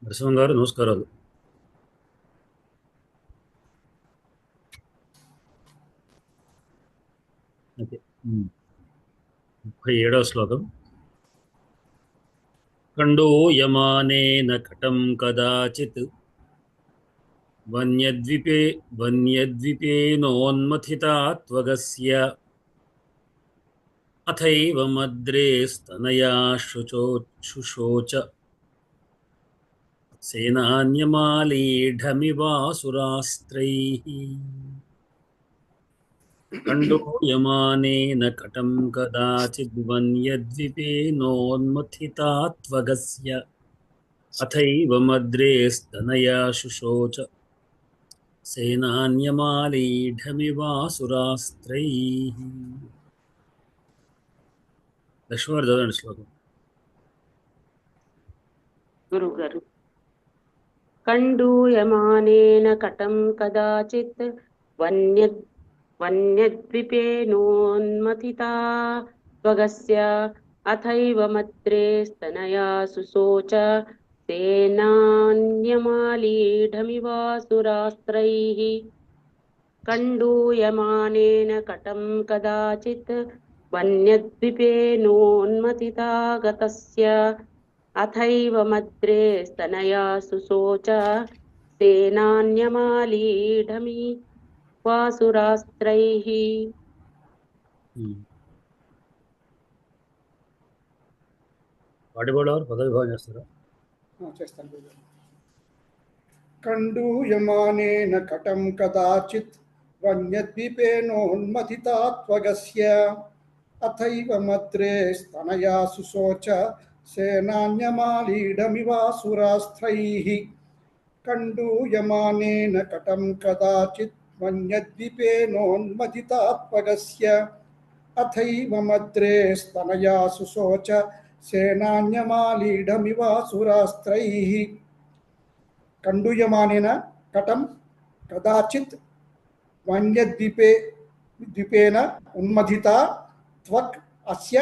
నరసింహం గారు నమస్కారాలు. ఓకే. 37వ శ్లోకం. ఖండోయమానేన కటం కదాచిత్ వన్యద్విపేనోన్మథితా త్వగస్య అథైవ మద్రే స్తనయా శుశోచ సేనాన్యమాలీఢమివాసురాస్త్రైః. ఖండోయమానేన కటం కదాచిద్వన్యద్విపేనోన్మథితా త్వగస్య అథైవ మద్రే స్తనయా శుశోచ సేనాన్యమాలీఢమివాసురాస్త్రైః. లక్ష్మణ్ చదవండి శ్లోకం. గురుగారు కండూయమానేన కటం కదాచిత్ వన్యద్విపేనోన్మథితా త్వగస్య అథైవ మద్రే స్తనయా శుశోచ సేనాన్యమాలీఢమివాసురాస్త్రైః. కండూయమానేన కటం కదాచిత్ వన్యద్విపేనోన్మథితా గతస్య అథైవ మద్రే స్తనయా శుశోచ సేనాన్యమాలీఢమి వాసురాస్త్రైః. పాడిపడేవారు పదవిభాగం చేస్తారా? చేస్తాను. కండూయమానేన కటం కదాచిత్ వన్యద్వీపేనోన్మథితా త్వగస్య అథైవ మద్రే స్తనయా శుశోచ సేనాన్యమాలీఢమివాసురాస్త్రైః. కండూయమానేన కటం కదాచిత్ వన్యద్వీపేనోన్మథితా త్వగస్య అథైవ మద్రే స్తనయా శుశోచ సేనాన్యమాలీఢమివాసురాస్త్రైః. కండూయమానేన కటం కదాచిత్ వన్యద్వీపేన ఉన్మథితా త్వక్ అస్య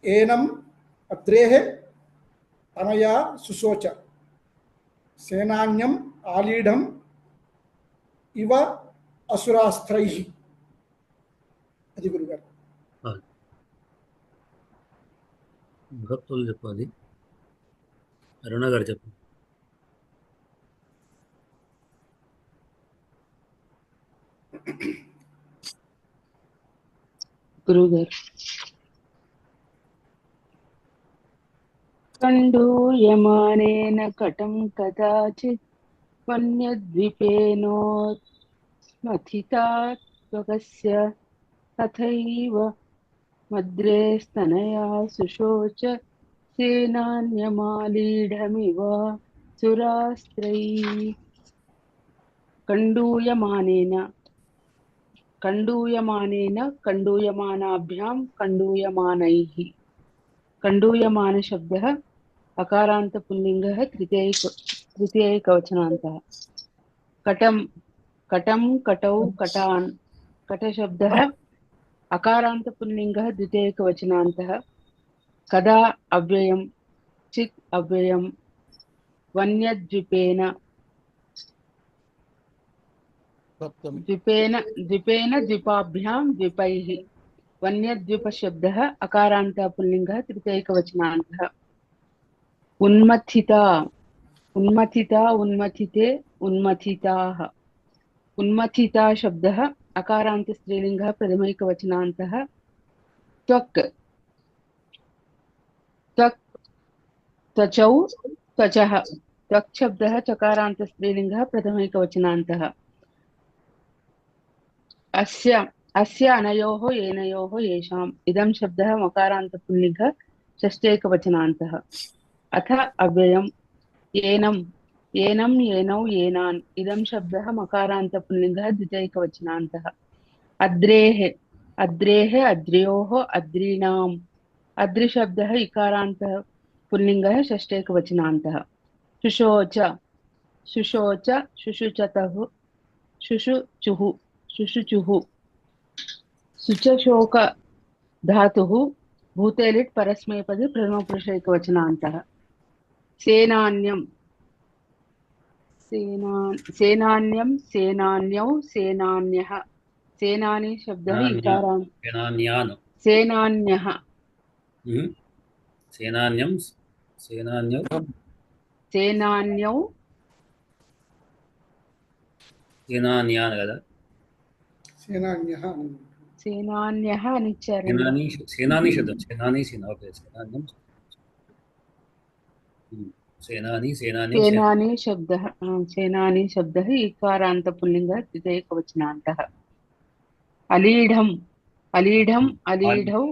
ఏనం అద్రేః తనయా శుశోచ సేనాన్యం ఆలీఢం ఇవ అసురాస్త్రైః. అది గురుగారు. భక్తులు చెప్పాలి. అరుణ గారు చెప్పండి. గురుగారు కండూయమానేన కటం కదాచిత్ వన్యద్విపేనోన్మథితా త్వగస్య తథైవ మద్రే స్తనయా శుశోచ సేనాన్యమాలీఢమివ సురాస్త్రైః. కండూయమానేన కండూయమానేన కండూయమానాభ్యాం కండూయమానైః. కండూయమాన శబ్దः अकारांत पुल्लिंगः तृतीयैकवचनान्तः. कटं कटं कटौ कटान्. कट शब्दः अकारांत पुल्लिंगः द्वितीयैकवचनान्तः. कदा अव्ययं चित् अव्ययं वन्यद्विपेन द्विपेन द्विपेन द्विपाभ्यां द्विपैः. वन्यद्विप शब्दः अकारांत पुल्लिंगः तृतीयैकवचनान्तः. उन्मथिता उन्मथिता उन्मथिते उन्मथिताः. उन्मथिता शब्दः अकारांत स्त्रीलिंगः प्रथमैकवचनान्तः. त्वक् त्वक् त्वचौ त्वचः. त्वक् शब्दः चकारांत स्त्रीलिंगः प्रथमैकवचनान्तः. अस्य अस्य अनयोः एनयोः येषाम्. इदं शब्दः मकारांत पुल्लिंगः षष्ठैकवचनान्तः. अथ अव्ययम् एनं एनं येनौ येनान्. इदं शब्दः मकारांत पुल्लिंगः द्वितीयैकवचनान्तः. अद्रेः अद्रेः अद्र्योः अद्रीणाम्. अद्रि शब्दः इकारांत पुल्लिंगः षष्ठैकवचनान्तः. शुशोच शुशोच शुशुचतः शुशुचुः शुशुचुः. शुचशोक धातुः भूते लिट् परस्मैपदी प्रथमपुरुषैकवचनान्तः. सेनान्यं सेनान्यं सेनान्यौ सेनान्यः सेनानी शब्दः इकारान्त सेनान्यान् सेनान्यः सेनान्यं सेनान्यौ सेनान्यौ सेनान्यान् కదా సేనాన్యః सेनान्यः అని ఇచ్చారండి. సేనాని శబ్దం సేనాని ఓకే సేనాన్యం सेनानी सेनानी सेनानी शब्दः इकारान्त पुल्लिङ्गः द्वितीयैकवचनान्तः अलीढम् अलीढम् अलीढौ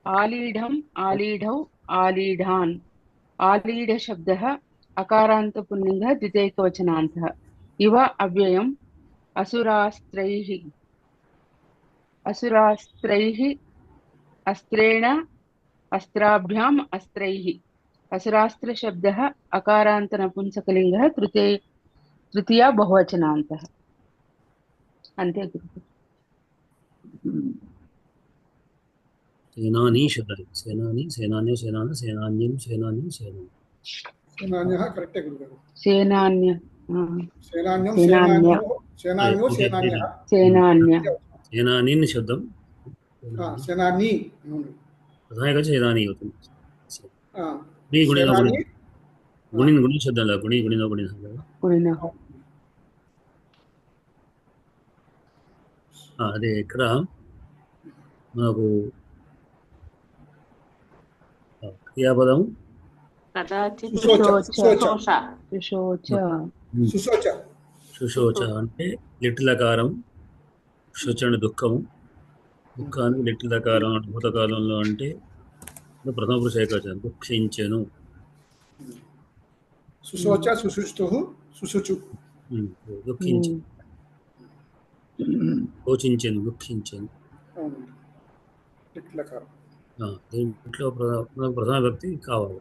आलीढम् आलीढौ आलीढान् आलीढ शब्दः अकारान्त पुल्लिङ्गः द्वितीयैकवचनान्तः इव अव्ययम् असुरास्त्रैः असुरास्त्रैः अस्त्रेण अस्त्राभ्याम् अस्त्रैः असुरास्त्र शब्दः अकारान्त नपुंसकलिङ्गः तृतीया बहुवचनान्तः अन्ते सेनानी शब्द सेनानी सेनान्यो सेनान सेनान्यं सेनान्यं सेनानी సేనాన్యః కరెక్టే గురుగారు सेनान्य సేనాన్యం सेनान्य సేనాన్యో సేనాన్యః सेनान्य सेनानीन शब्दं సేనాని प्रधानक सेनानी होती ఆ, गुणी गुणी సేనాని गुणी गुणी शब्द अಲ್ಲ गुणी गुणी गुणी पुनः అదే ఇక్కడ మనకు క్రియాపదం కదాచిత్ సుశోచ సుశోచ సుశోచ సుశోచ అంటే లిట్లకారం శోచన దుఃఖము దుఃఖానికి లిట్లకారం భూతకాలంలో అంటే ప్రథమ పురుష ఏకవచనం దుఃఖించెను సుశోచ సుశుష్టుః సుశుచు దుఃఖించు శోచించెను దుఃఖించెను అవునండి లిట్లకారం దీంట్లో ప్రధాన వ్యక్తి కావాలి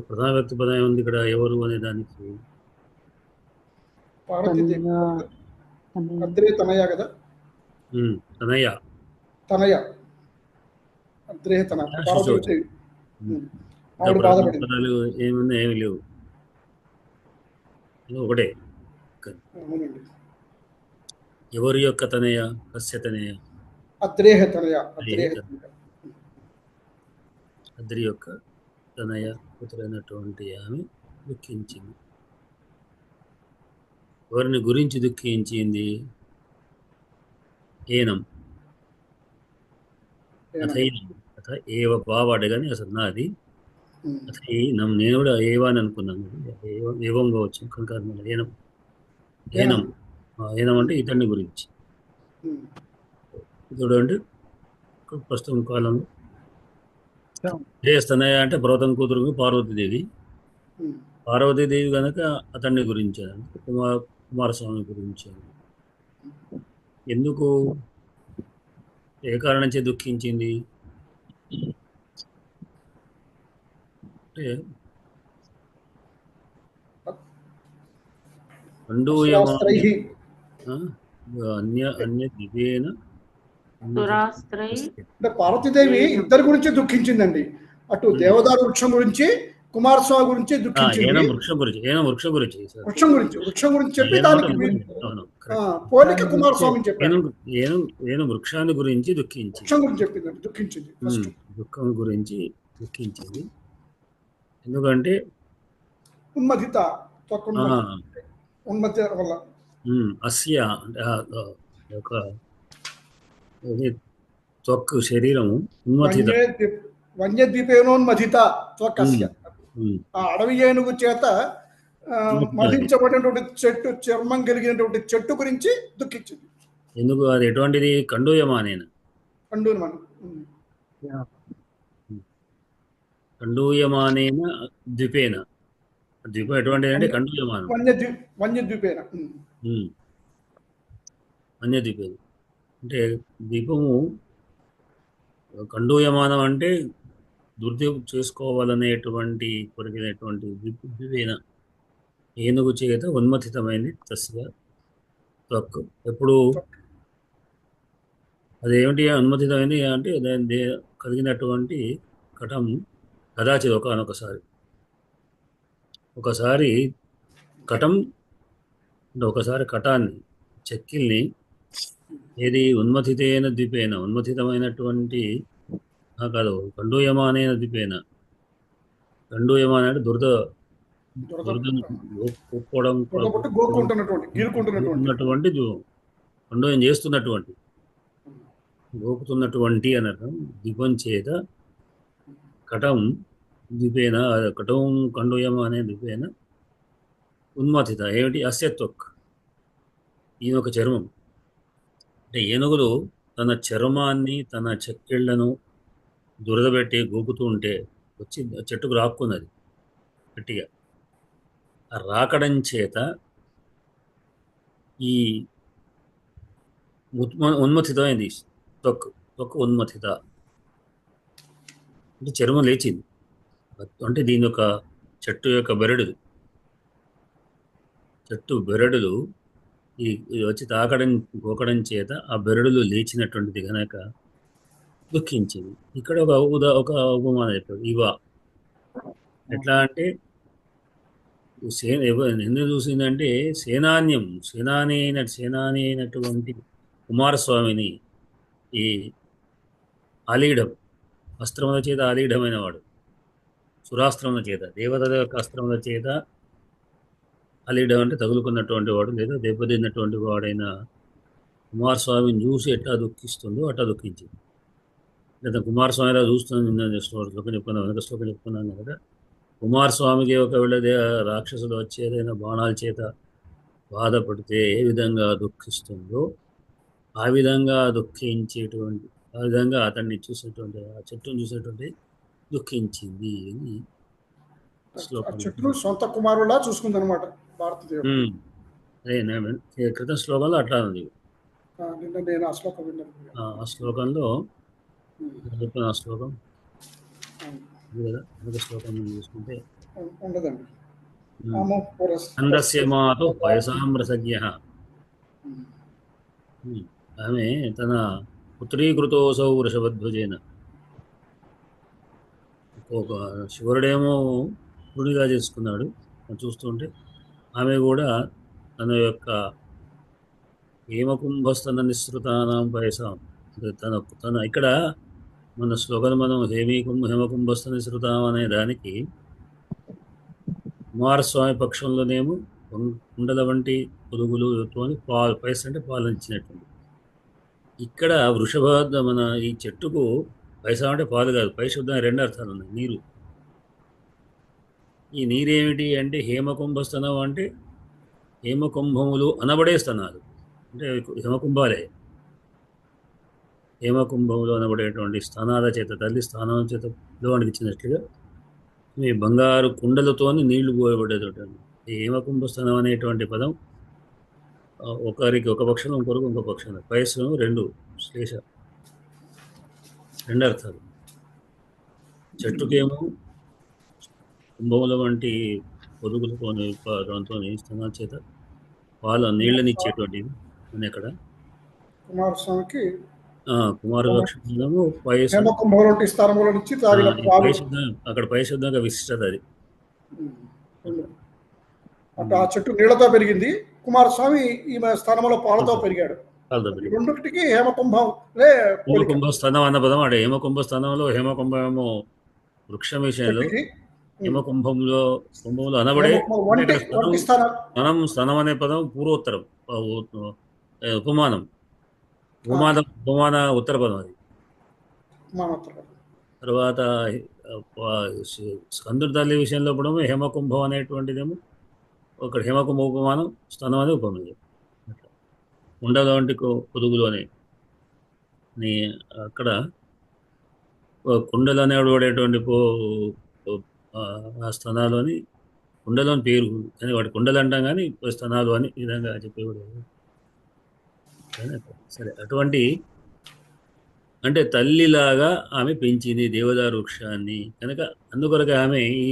ప్రధాన వ్యక్తి పదం ఏముంది ఇక్కడ ఎవరు అనే దానికి పార్వతీదేవి అద్రే తనయ కదా తనయ తనయ అద్రే తన పార్వతీదేవి ఆవిడ బాధపడింది పదాలు ఏముంది ఏమి లేవు ఒకటే అవునండి ఎవరి యొక్క తనయ కస్య తనయ అద్రేహ తనయ అద్రేహ తనయ అద్రి యొక్క తనయ కూతురైనటువంటి ఆమె దుఃఖించింది ఎవరిని గురించి దుఃఖించింది ఏనం అథైనం అథ ఏవ బావాడు కానీ అసలు నాది అథైనం నేను కూడా ఏవా అని అనుకున్నాను ఏవం కావచ్చు కనుక ఏనం ఏనం ఏనం అంటే ఇతన్ని గురించి ఇతడు అంటే ప్రస్తుతం కాలంలో స్తనయ అంటే పర్వతం కూతురు పార్వతీదేవి పార్వతీదేవి కనుక అతన్ని గురించి కుమారస్వామి గురించి ఎందుకు ఏ కారణం చే దుఃఖించింది అంటే అన్య దివ్యేన అంటే పార్వతీదేవి ఇద్దరి గురించి దుఃఖించిందండి అటు దేవదారు వృక్షం గురించి కుమారస్వామి గురించి దుఃఖించింది వృక్షం గురించి చెప్పి దానికి పోలిక కుమారస్వామి చెప్పారు వృక్షాన్ని గురించి దుఃఖించింది వృక్షం గురించి చెప్పిందండి దుఃఖించింది దుఃఖం గురించి దుఃఖించింది ఎందుకంటే ఉన్మతిత ఉన్మతి వల్ల అస్య ఒక త్వక్ శరీరము ఉన్మతిత వన్యద్వీపేనోన్మధిత త్వకస్య ఆ అడవి ఏనుగు చేత మధించబడినటువంటి చెట్టు చర్మం కలిగినటువంటి చెట్టు గురించి దుఃఖించింది ఎందుకు అది ఎటువంటిది కండూయమానేన కండూయమానేన ద్వీపేన ద్వీపం ఎటువంటిది అంటే కండూయమానం వన్యద్వీపేన వన్యద్వీపేన అంటే ద్వీపము కండూయమానం అంటే దుర్దేవు చేసుకోవాలనేటువంటి కొరికినటువంటి ద్వీపేన ఏనుగు చేత ఉన్మతితమైంది తస్య త్వక్ ఎప్పుడు అదేమిటి అనుమతితమైంది అంటే కలిగినటువంటి కటం కదాచిత్ ఒకసారి కటం అంటే ఒకసారి కటాన్ని చెక్కిల్ని ఏది ఉన్మథితేన ద్వీపేన ఉన్మథితమైనటువంటి కాదు కండూయమానేన ద్వీపేన కండూయమ అంటే దురదను గోక్కోవడం గోకుతున్నటువంటి కండూయం చేస్తున్నటువంటి గోకుతున్నటువంటి అని అర్థం. ద్వీపం చేత కటం ద్వీపేన కటం కండూయమ అనే ద్వీపేన ఉన్మథిత ఏమిటి అస్యత్వక్ ఈయన ఒక చర్మం అంటే ఏనుగులు తన చర్మాన్ని తన చెక్కిళ్లను దురదబెట్టి గోకుతూ ఉంటే వచ్చి చెట్టుకు రాక్కున్నది గట్టిగా. ఆ రాకడం చేత ఈ ఉన్మథితమైంది. త్వక్ ఉన్మథిత అంటే చర్మం లేచింది. అంటే దీని యొక్క చెట్టు యొక్క చెట్టు బెరడులు ఈ వచ్చి గోకడం చేత ఆ బెరడులు లేచినటువంటిది కనుక దుఃఖించింది. ఇక్కడ ఒక ఉపమానం చెప్పాడు. ఎట్లా అంటే ఎందుకు చూసిందంటే సేనాని అయినటువంటి కుమారస్వామిని ఈ ఆలీఢం అస్త్రముల చేత ఆలీఢమైన వాడు, సురాస్త్రముల చేత దేవత యొక్క అస్త్రముల చేత ఆలీఢం అంటే తగులుకున్నటువంటి వాడు లేదా దెబ్బతిన్నటువంటి వాడైన కుమారస్వామిని చూసి ఎట్లా దుఃఖిస్తుందో అట్లా దుఃఖించింది. లేదా కుమారస్వామిలా చూస్తుంది. నిన్న శ్లోకం చెప్పుకున్నాను, వెనక శ్లోకం చెప్పుకున్నాను కదా. కుమారస్వామికి ఒకవేళ రాక్షసులు వచ్చి ఏదైనా బాణాల చేత బాధపడితే ఏ విధంగా దుఃఖిస్తుందో ఆ విధంగా ఆ విధంగా అతన్ని చూసేటువంటి ఆ చెట్టును చూసేటువంటి దుఃఖించింది అని శ్లోకం. చెట్టును సొంత కుమారులా చూసుకుంది అనమాట భారతదేవుడు. అదే క్రితం శ్లోకంలో అట్లా ఉంది. నేను ఆ శ్లోకం విన్నాను. ఆ శ్లోకంలో చెప్పిన ఆ శ్లోకం కదా. శ్లోకం చూసుకుంటే ఉండదండి. అందస్య మాతో వయసామ్రసజ్ఞ ఆమె తన పుత్రీకృతోసౌ వృషభధ్వజేన. ఒక శివుడేమో పురుడిగా చేసుకున్నాడు చూస్తుంటే, ఆమె కూడా తన యొక్క హేమకుంభస్తన నిస్సృతానాం వయసాం తన ఇక్కడ మన శ్లోకం మనం హేమకుంభస్థ నిస్సృతాం అనే దానికి కుమారస్వామి పక్షంలోనేమో కుండల వంటి పురుగులు పైస అంటే పాలించినటువంటి. ఇక్కడ వృషభ మన ఈ చెట్టుకు పైస అంటే పాలు కాదు, పై శబ్దం రెండు అర్థాలు ఉన్నాయి. నీరు. ఈ నీరేమిటి అంటే హేమకుంభస్తనం అంటే హేమకుంభములు అనబడే స్తనాలు అంటే హేమకుంభాలే. హేమకుంభములు అనబడేటువంటి స్థానాల చేత తల్లి స్థానం చేత పిల్లవాడికి ఇచ్చినట్లుగా ఈ బంగారు కుండలతో నీళ్లు పోయబడేటువంటి ఈ హేమకుంభస్థానం అనేటువంటి పదం ఒకరికి ఒక పక్షంలో ఇంకొరకు ఇంకో పక్షంలో పయస్సు రెండు శ్లేష రెండు అర్థాలు. చెట్టుకేమో కుంభముల వంటి పొరుగులతో దాంతో స్థానాల చేత నీళ్ళనిచ్చేటువంటిది అని అక్కడ కుమారస్వామికి కుమారలక్ష్మణము అక్కడ పైశుద్ధంగా విశిష్టత అది. అంటే ఆ చెట్టు నీళ్లతో పెరిగింది, కుమారస్వామి ఈమె స్థానంలో పాలతో పెరిగాడు. రెండుకి హేమకుంభ స్థానం అన్న పదం ఆడే. హేమకుంభ స్థానంలో హేమకుంభమేమో వృక్షం విషయంలో, కుంభంలో అనబడే స్థనం అనే పదం పూర్వోత్తరం ఉపమానం ఉత్తర పదం అది. తర్వాత స్కందుడి తల్లి విషయంలో కూడా హేమకుంభం అనేటువంటిదేమో ఒక హేమకుంభ ఉపమానం, స్థనం అనే ఉపమానం. ఉండల వంటి పొదుగులు అనే అక్కడ కుండలు అనేవాడేటువంటి ఆ స్థనాలు అని కుండలు అని పేరు, కానీ వాటి కుండలు అంటాం కానీ స్థనాలు అని ఈ విధంగా చెప్పేవాడు. సరే, అటువంటి అంటే తల్లిలాగా ఆమె పెంచింది దేవదారు వృక్షాన్ని కనుక అందుకొరకు ఆమె ఈ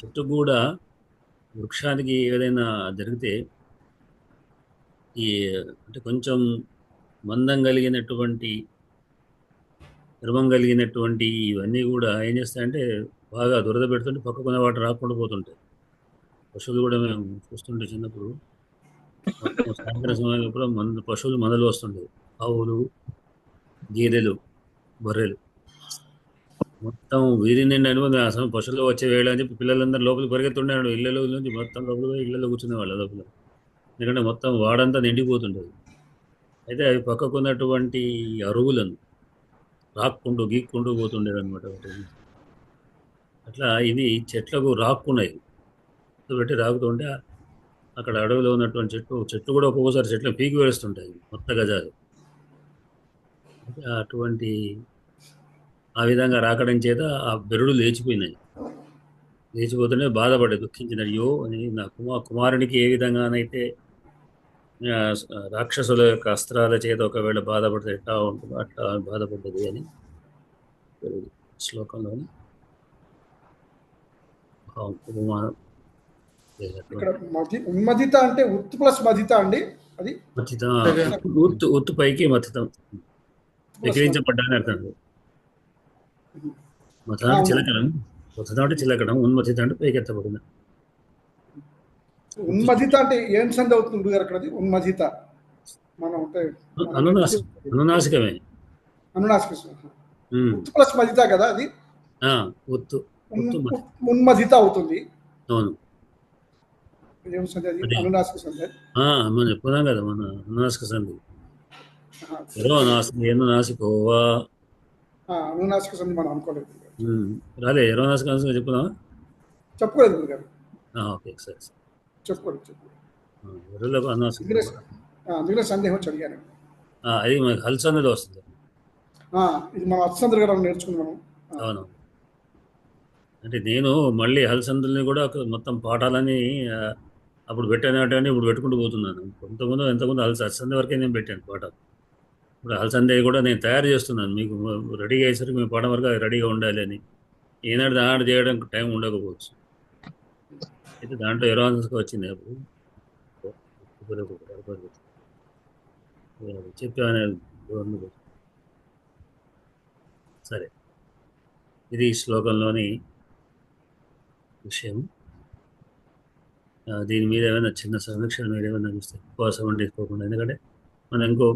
చెట్టు కూడా వృక్షానికి ఏదైనా జరిగితే అంటే కొంచెం మందం కలిగినటువంటి గర్వం కలిగినటువంటి ఇవన్నీ కూడా ఏం చేస్తాయంటే బాగా దురద పెడుతుంటే పక్కకున్న వాటి రాకుండా పోతుంటాయి. పశువులు కూడా మేము చూస్తుంటే చిన్నప్పుడు మొత్తం సాయంత్రం సమయంలో కూడా పశువులు మందలు వస్తుండేవి. ఆవులు, గేదెలు, బర్రెలు మొత్తం వీధి నిండా అనుభవం. అసలు పశువులు వచ్చే వేళ అని చెప్పి పిల్లలందరూ లోపలికి పరిగెత్తుండేవాడు. ఇళ్ళలో నుంచి మొత్తం లోపలికి పోయి ఇళ్ళలో కూర్చునేవాళ్ళు లోపల. ఎందుకంటే మొత్తం వాడంతా నిండిపోతుండేది. అయితే అవి పక్కకు ఉన్నటువంటి అరువులను రాక్కుంటూ గీక్కుంటూ పోతుండేవి అనమాట. అట్లా ఇవి చెట్లకు రాక్కున్నాయి. పెట్టి రాకుతుంటే అక్కడ అడవిలో ఉన్నటువంటి చెట్లు కూడా ఒక్కొక్కసారి చెట్లు పీకి వేస్తుంటాయి మొత్త గజాలు. అటువంటి ఆ విధంగా రాకడం చేత ఆ బెరుడు లేచిపోయినాయి. లేచిపోతూనే బాధపడే దుఃఖించిన అయ్యో అని నా కుమారునికి ఏ విధంగానైతే రాక్షసుల యొక్క అస్త్రాల చేత ఒకవేళ బాధపడితే ఎట్లా ఉంటుందో అట్లా బాధపడ్డది అని శ్లోకంలోని ఉపమానం. ఇక్కడ ఉన్మదిత అంటే ఉత్తు ప్లస్ మదిత అండి. అది ఉత్తు పైకి మతితం విక్రయించబడ్డాని అర్థం. మతం అంటే చిలకడం, మతం అంటే చిలకడం, ఉన్మతిత అంటే పైకెత్తబడిన. ఉన్మదిత అంటే ఏం సంధి అవుతుంది గారు అక్కడ? ఉన్మదిత మనం అంటే అనునాసికమే. అనునాసిక ఉత్తు ప్లస్ మదిత కదా అది. ఉత్తు ఉన్మదిత అవుతుంది. అవును. ఏం సంధి అది? అనునాసిక సంధి. మనం చెప్పుకున్నాం కదా మన అనునాసిక సంధి. నాసికోవా అనునాసిక సంధి మనం అనుకోలేదు. రాలే ఎరోనాసిక చెప్పుకున్నావా? చెప్పుకోలేదు గురుగారు. ఓకే సరే చెప్పుకోలేదు. అనునాసిక అందుకనే సందేహం వచ్చి అడిగాను. అది మనకి హల్సంధిలో వస్తుంది. ఇది మనం అత్సంధ్ర గారు నేర్చుకున్నాము. అవును. అంటే నేను మళ్ళీ హల్సంధుల్ని కూడా మొత్తం పాఠాలని అప్పుడు పెట్టానంటే ఇప్పుడు పెట్టుకుంటూ పోతున్నాను. ఎంతకుముందు హల్సంధి వరకే నేను పెట్టాను పాఠాలు. ఇప్పుడు హల్సంధి కూడా నేను తయారు చేస్తున్నాను. మీకు రెడీగా అయ్యేసరికి మీ పాఠం వరకు రెడీగా ఉండాలి అని. ఈనాడు దాంట్లో చేయడానికి టైం ఉండకపోవచ్చు. అయితే దాంట్లో ఎరోనాసిక వచ్చింది. అప్పుడు చెప్పాను. సరే, ఇది శ్లోకంలోని విషయం. దీని మీద ఏమైనా చిన్న సమీక్షలు మీరు ఏమైనా చూస్తే ఎక్కువ సౌండ్ తీసుకోకుండా, ఎందుకంటే మనం ఇంకో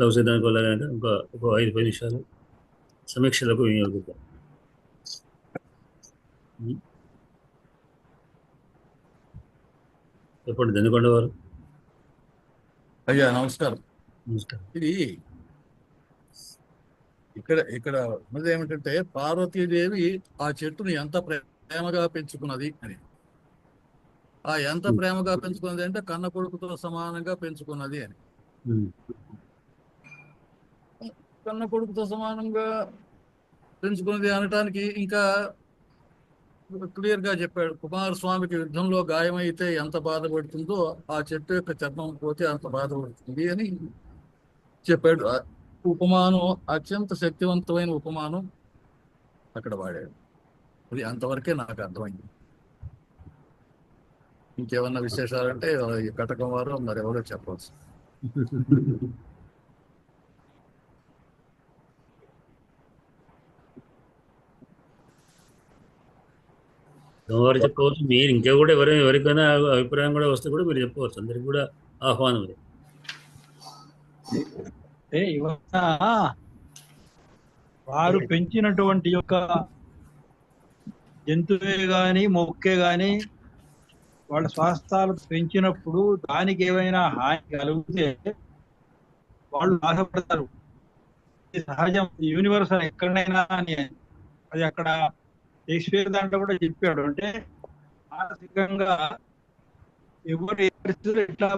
లవసిద్ధానికి వెళ్ళాలంటే ఇంకో 5-10 నిమిషాలు సమీక్షలకు వినియోగిద్దాం. చెప్పండి దెందుకొండ వారు. అయ్యా నమస్కారం. ఇది ఇక్కడ ఉన్నది ఏమిటంటే పార్వతీదేవి ఆ చెట్టుని ఎంత ప్రేమగా పెంచుకున్నది అని. ఎంత ప్రేమగా పెంచుకున్నది అంటే కన్న కొడుకుతో సమానంగా పెంచుకున్నది అని. కన్న కొడుకుతో సమానంగా పెంచుకున్నది అనటానికి ఇంకా క్లియర్ గా చెప్పాడు. కుమారస్వామికి యుద్ధంలో గాయమైతే ఎంత బాధపడుతుందో ఆ చెట్టు యొక్క చర్మం పోతే అంత బాధపడుతుంది అని చెప్పాడు. ఉపమానం అత్యంత శక్తివంతమైన ఉపమానం అక్కడ వాడాడు. అది అంతవరకే నాకు అర్థమైంది. ఇంకేమన్నా విశేషాలంటే ఈ కటకం వారు మరెవరో చెప్పవచ్చు. వారు చెప్పవచ్చు. మీరు ఇంకా కూడా ఎవరికైనా అభిప్రాయం కూడా వస్తే కూడా మీరు చెప్పవచ్చు. అందరికి కూడా ఆహ్వానం. వారు పెంచినటువంటి యొక్క జంతువే గాని మొక్కే గాని వాళ్ళ స్వాస్థాలు పెంచినప్పుడు దానికి ఏమైనా హాని కలిగితే వాళ్ళు బాధపడతారు. సహజం, యూనివర్సల్ ఎక్కడైనా అని. అది అక్కడ షేక్స్పియర్ దాంట్లో కూడా చెప్పాడు. అంటే మానసికంగా ఎవరు ఏ పరిస్థితులు ఎట్లా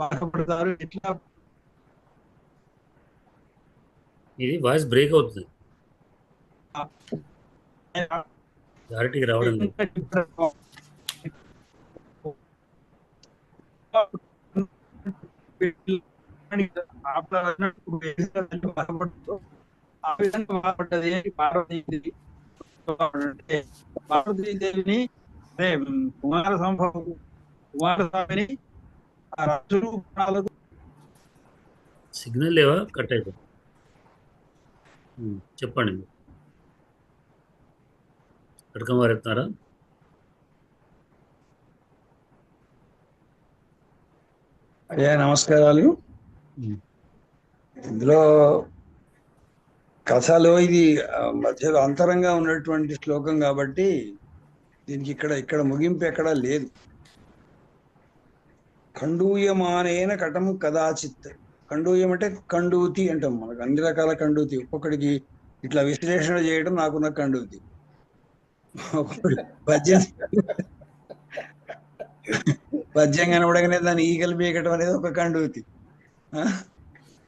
బాధపడతారు, ఎట్లా. ఇది వాయిస్ బ్రేక్ అవుతుంది, క్లారిటీకి రావడం లేదు. బాధపడ్డది పార్వతీదేవిని అదే కుమారస్వామిని ఆ రక్షణ సిగ్నల్ లేవా? కట్ అయిపోయింది. చెప్పండి. ఖడ్గం చెప్తారా? అయ్యా నమస్కారాలు. ఇందులో కథలో ఇది మధ్యలో అంతరంగా ఉన్నటువంటి శ్లోకం కాబట్టి దీనికి ఇక్కడ ముగింపు ఎక్కడా లేదు. ఖండూయమానేన కటం కదాచిత్. ఖండూయం అంటే కండూతి అంటాం. మనకు అన్ని రకాల కండూతి. ఒక్కొక్కడికి ఇట్లా విశ్లేషణ చేయడం నాకున్న కండూతి. పద్యం కనపడగానే దాన్ని ఈగలు పీకటం అనేది ఒక కండూతి.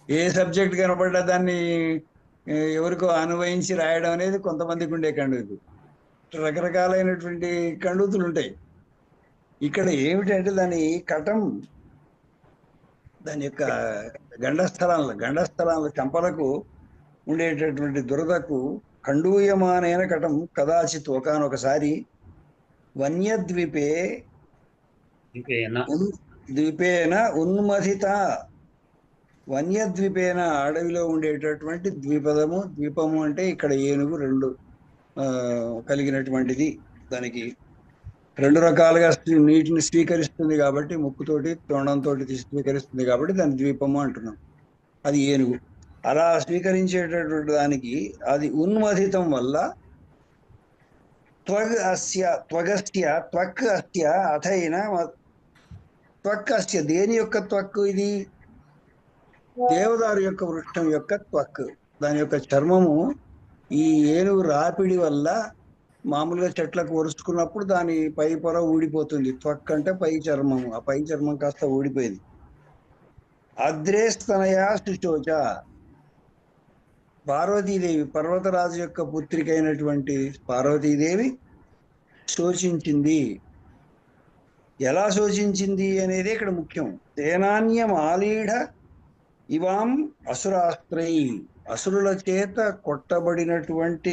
ఏ సబ్జెక్ట్ కనపడ్డా దాన్ని ఎవరికో అనువయించి రాయడం అనేది కొంతమందికి ఉండే కండూతి. రకరకాలైనటువంటి కండూతులు ఉంటాయి. ఇక్కడ ఏమిటంటే దాని కటం, దాని యొక్క గండస్థలాల చంపలకు ఉండేటటువంటి దురదకు ఖండూయమానైన కటం కదాచిత్ ఒకానొకసారి ద్వీపేన ఉన్మథిత. వన్యద్వీపేన అడవిలో ఉండేటటువంటి ద్వీపము అంటే ఇక్కడ ఏనుగు రెండు కలిగినటువంటిది. దానికి రెండు రకాలుగా నీటిని స్వీకరిస్తుంది కాబట్టి, ముక్కుతోటి తొండంతో స్వీకరిస్తుంది కాబట్టి దాన్ని ద్వీపము అంటున్నాం. అది ఏనుగు. అలా స్వీకరించేటటువంటి దానికి అది ఉన్మథితం వల్ల త్వక్ అస్య అథైన త్వక్ అస్య. దేని యొక్క త్వక్ ఇది? దేవదారు యొక్క వృక్షం యొక్క త్వక్. దాని యొక్క చర్మము ఈ ఏనుగు రాపిడి వల్ల మామూలుగా చెట్లకు ఒరుచుకున్నప్పుడు దాని పై పొర ఊడిపోతుంది. త్వక్ అంటే పై చర్మము. ఆ పై చర్మం కాస్త ఊడిపోయింది. అద్రేస్తనయా శుశోచ. పార్వతీదేవి, పర్వతరాజు యొక్క పుత్రిక అయినటువంటి పార్వతీదేవి శోచించింది. ఎలా శోచించింది అనేది ఇక్కడ ముఖ్యం. సేనాన్యం ఆలీఢ ఇవాం అసురాస్త్రై. అసురుల చేత కొట్టబడినటువంటి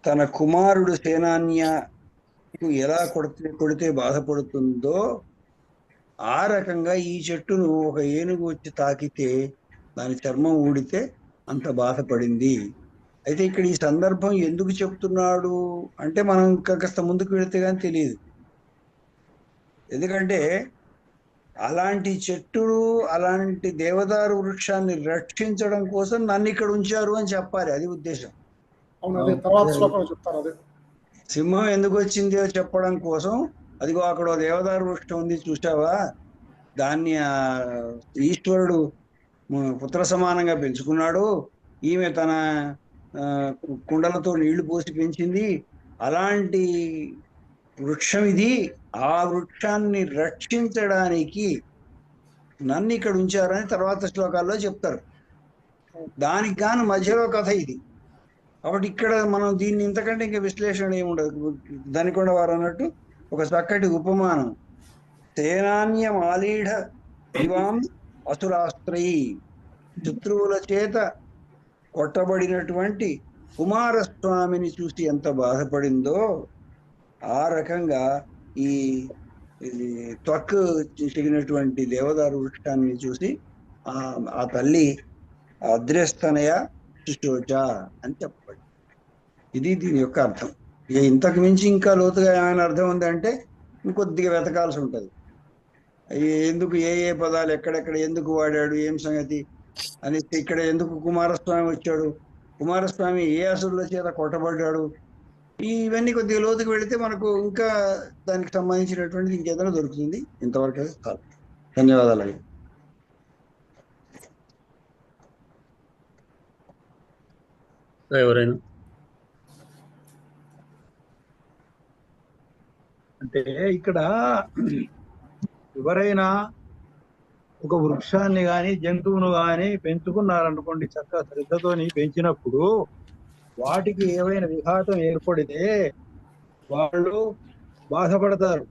తన కుమారుడు సేనాన్యకు ఎలా కొడితే బాధపడుతుందో ఆ రకంగా ఈ చెట్టును ఒక ఏనుగు వచ్చి తాకితే దాని చర్మం ఊడితే అంత బాధపడింది. అయితే ఇక్కడ ఈ సందర్భం ఎందుకు చెప్తున్నాడు అంటే మనం ఇంకా కాస్త ముందుకు వెళితే కానీ తెలియదు. ఎందుకంటే అలాంటి చెట్టును, అలాంటి దేవదారు వృక్షాన్ని రక్షించడం కోసం నన్ను ఇక్కడ ఉంచారు అని చెప్పాలి. అది ఉద్దేశం. సింహం ఎందుకు వచ్చిందో చెప్పడం కోసం, అదిగో అక్కడ దేవదారు వృక్షం ఉంది చూసావా, దాన్ని ఈశ్వరుడు పుత్ర సమానంగా పెంచుకున్నాడు, ఈమె తన కుండలతో నీళ్లు పోసి పెంచింది, అలాంటి వృక్షం ఇది, ఆ వృక్షాన్ని రక్షించడానికి నన్ను ఇక్కడ ఉంచారని తర్వాత శ్లోకాల్లో చెప్తారు. దానికి గాను మధ్యలో కథ ఇది. కాబట్టి ఇక్కడ మనం దీన్ని ఇంతకంటే ఇంకా విశ్లేషణ ఏముండదు. దానికొండ వారు అన్నట్టు ఒక చక్కటి ఉపమానం. సేనాన్యం ఆలీఢ ఇవాం అసురాస్త్రయి. శత్రువుల చేత కొట్టబడినటువంటి కుమారస్వామిని చూసి ఎంత బాధపడిందో ఆ రకంగా ఈ త్వక్ చెగినటువంటి దేవదారు వృక్షాన్ని చూసి ఆ తల్లి అద్రేస్తనయ శుశోచ అని చెప్పబడి. ఇది దీని యొక్క అర్థం. ఇక ఇంతకు మించి ఇంకా లోతుగా ఏమైనా అర్థం ఉందంటే ఇంకొద్దిగా వెతకాల్సి ఉంటుంది. ఎందుకు ఏ పదాలు ఎక్కడెక్కడ ఎందుకు వాడాడు, ఏం సంగతి అని, ఇక్కడ ఎందుకు కుమారస్వామి వచ్చాడు, కుమారస్వామి ఏ అసురుల చేత కొట్టబడ్డాడు, ఇవన్నీ కొద్దిగా లోతుకు వెళితే మనకు ఇంకా దానికి సంబంధించినటువంటిది ఇంకేదైనా దొరుకుతుంది. ఇంతవరకు అయితే చాలు. ధన్యవాదాలు. ఎవరైనా అంటే ఇక్కడ ఎవరైనా ఒక వృక్షాన్ని కానీ జంతువును కానీ పెంచుకున్నారనుకోండి, చక్కగా శ్రద్ధతోని పెంచినప్పుడు వాటికి ఏవైనా విఘాతం ఏర్పడితే వాళ్ళు బాధపడతారు.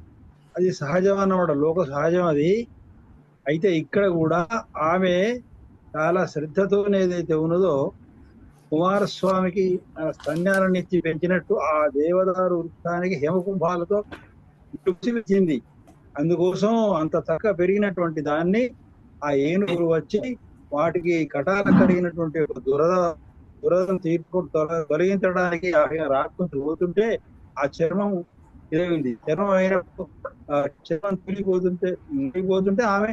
అది సహజం అన్నమాట, లోక సహజం అది. అయితే ఇక్కడ కూడా ఆమె చాలా శ్రద్ధతోనే ఏదైతే ఉన్నదో కుమారస్వామికి స్తన్యాలను ఇచ్చి పెంచినట్టు ఆ దేవదారు వృక్షానికి హేమకుంభాలతో పెంచింది. అందుకోసం అంత చక్కగా పెరిగినటువంటి దాన్ని ఆ ఏనుగులు వచ్చి వాటికి కటాల కలిగినటువంటి దురద దురదను తొలగించడానికి రాకుండా పోతుంటే ఆ చర్మం తిరిగింది. చర్మం అయినప్పుడు ఆ చర్మం తిరిగిపోతుంటే ఆమె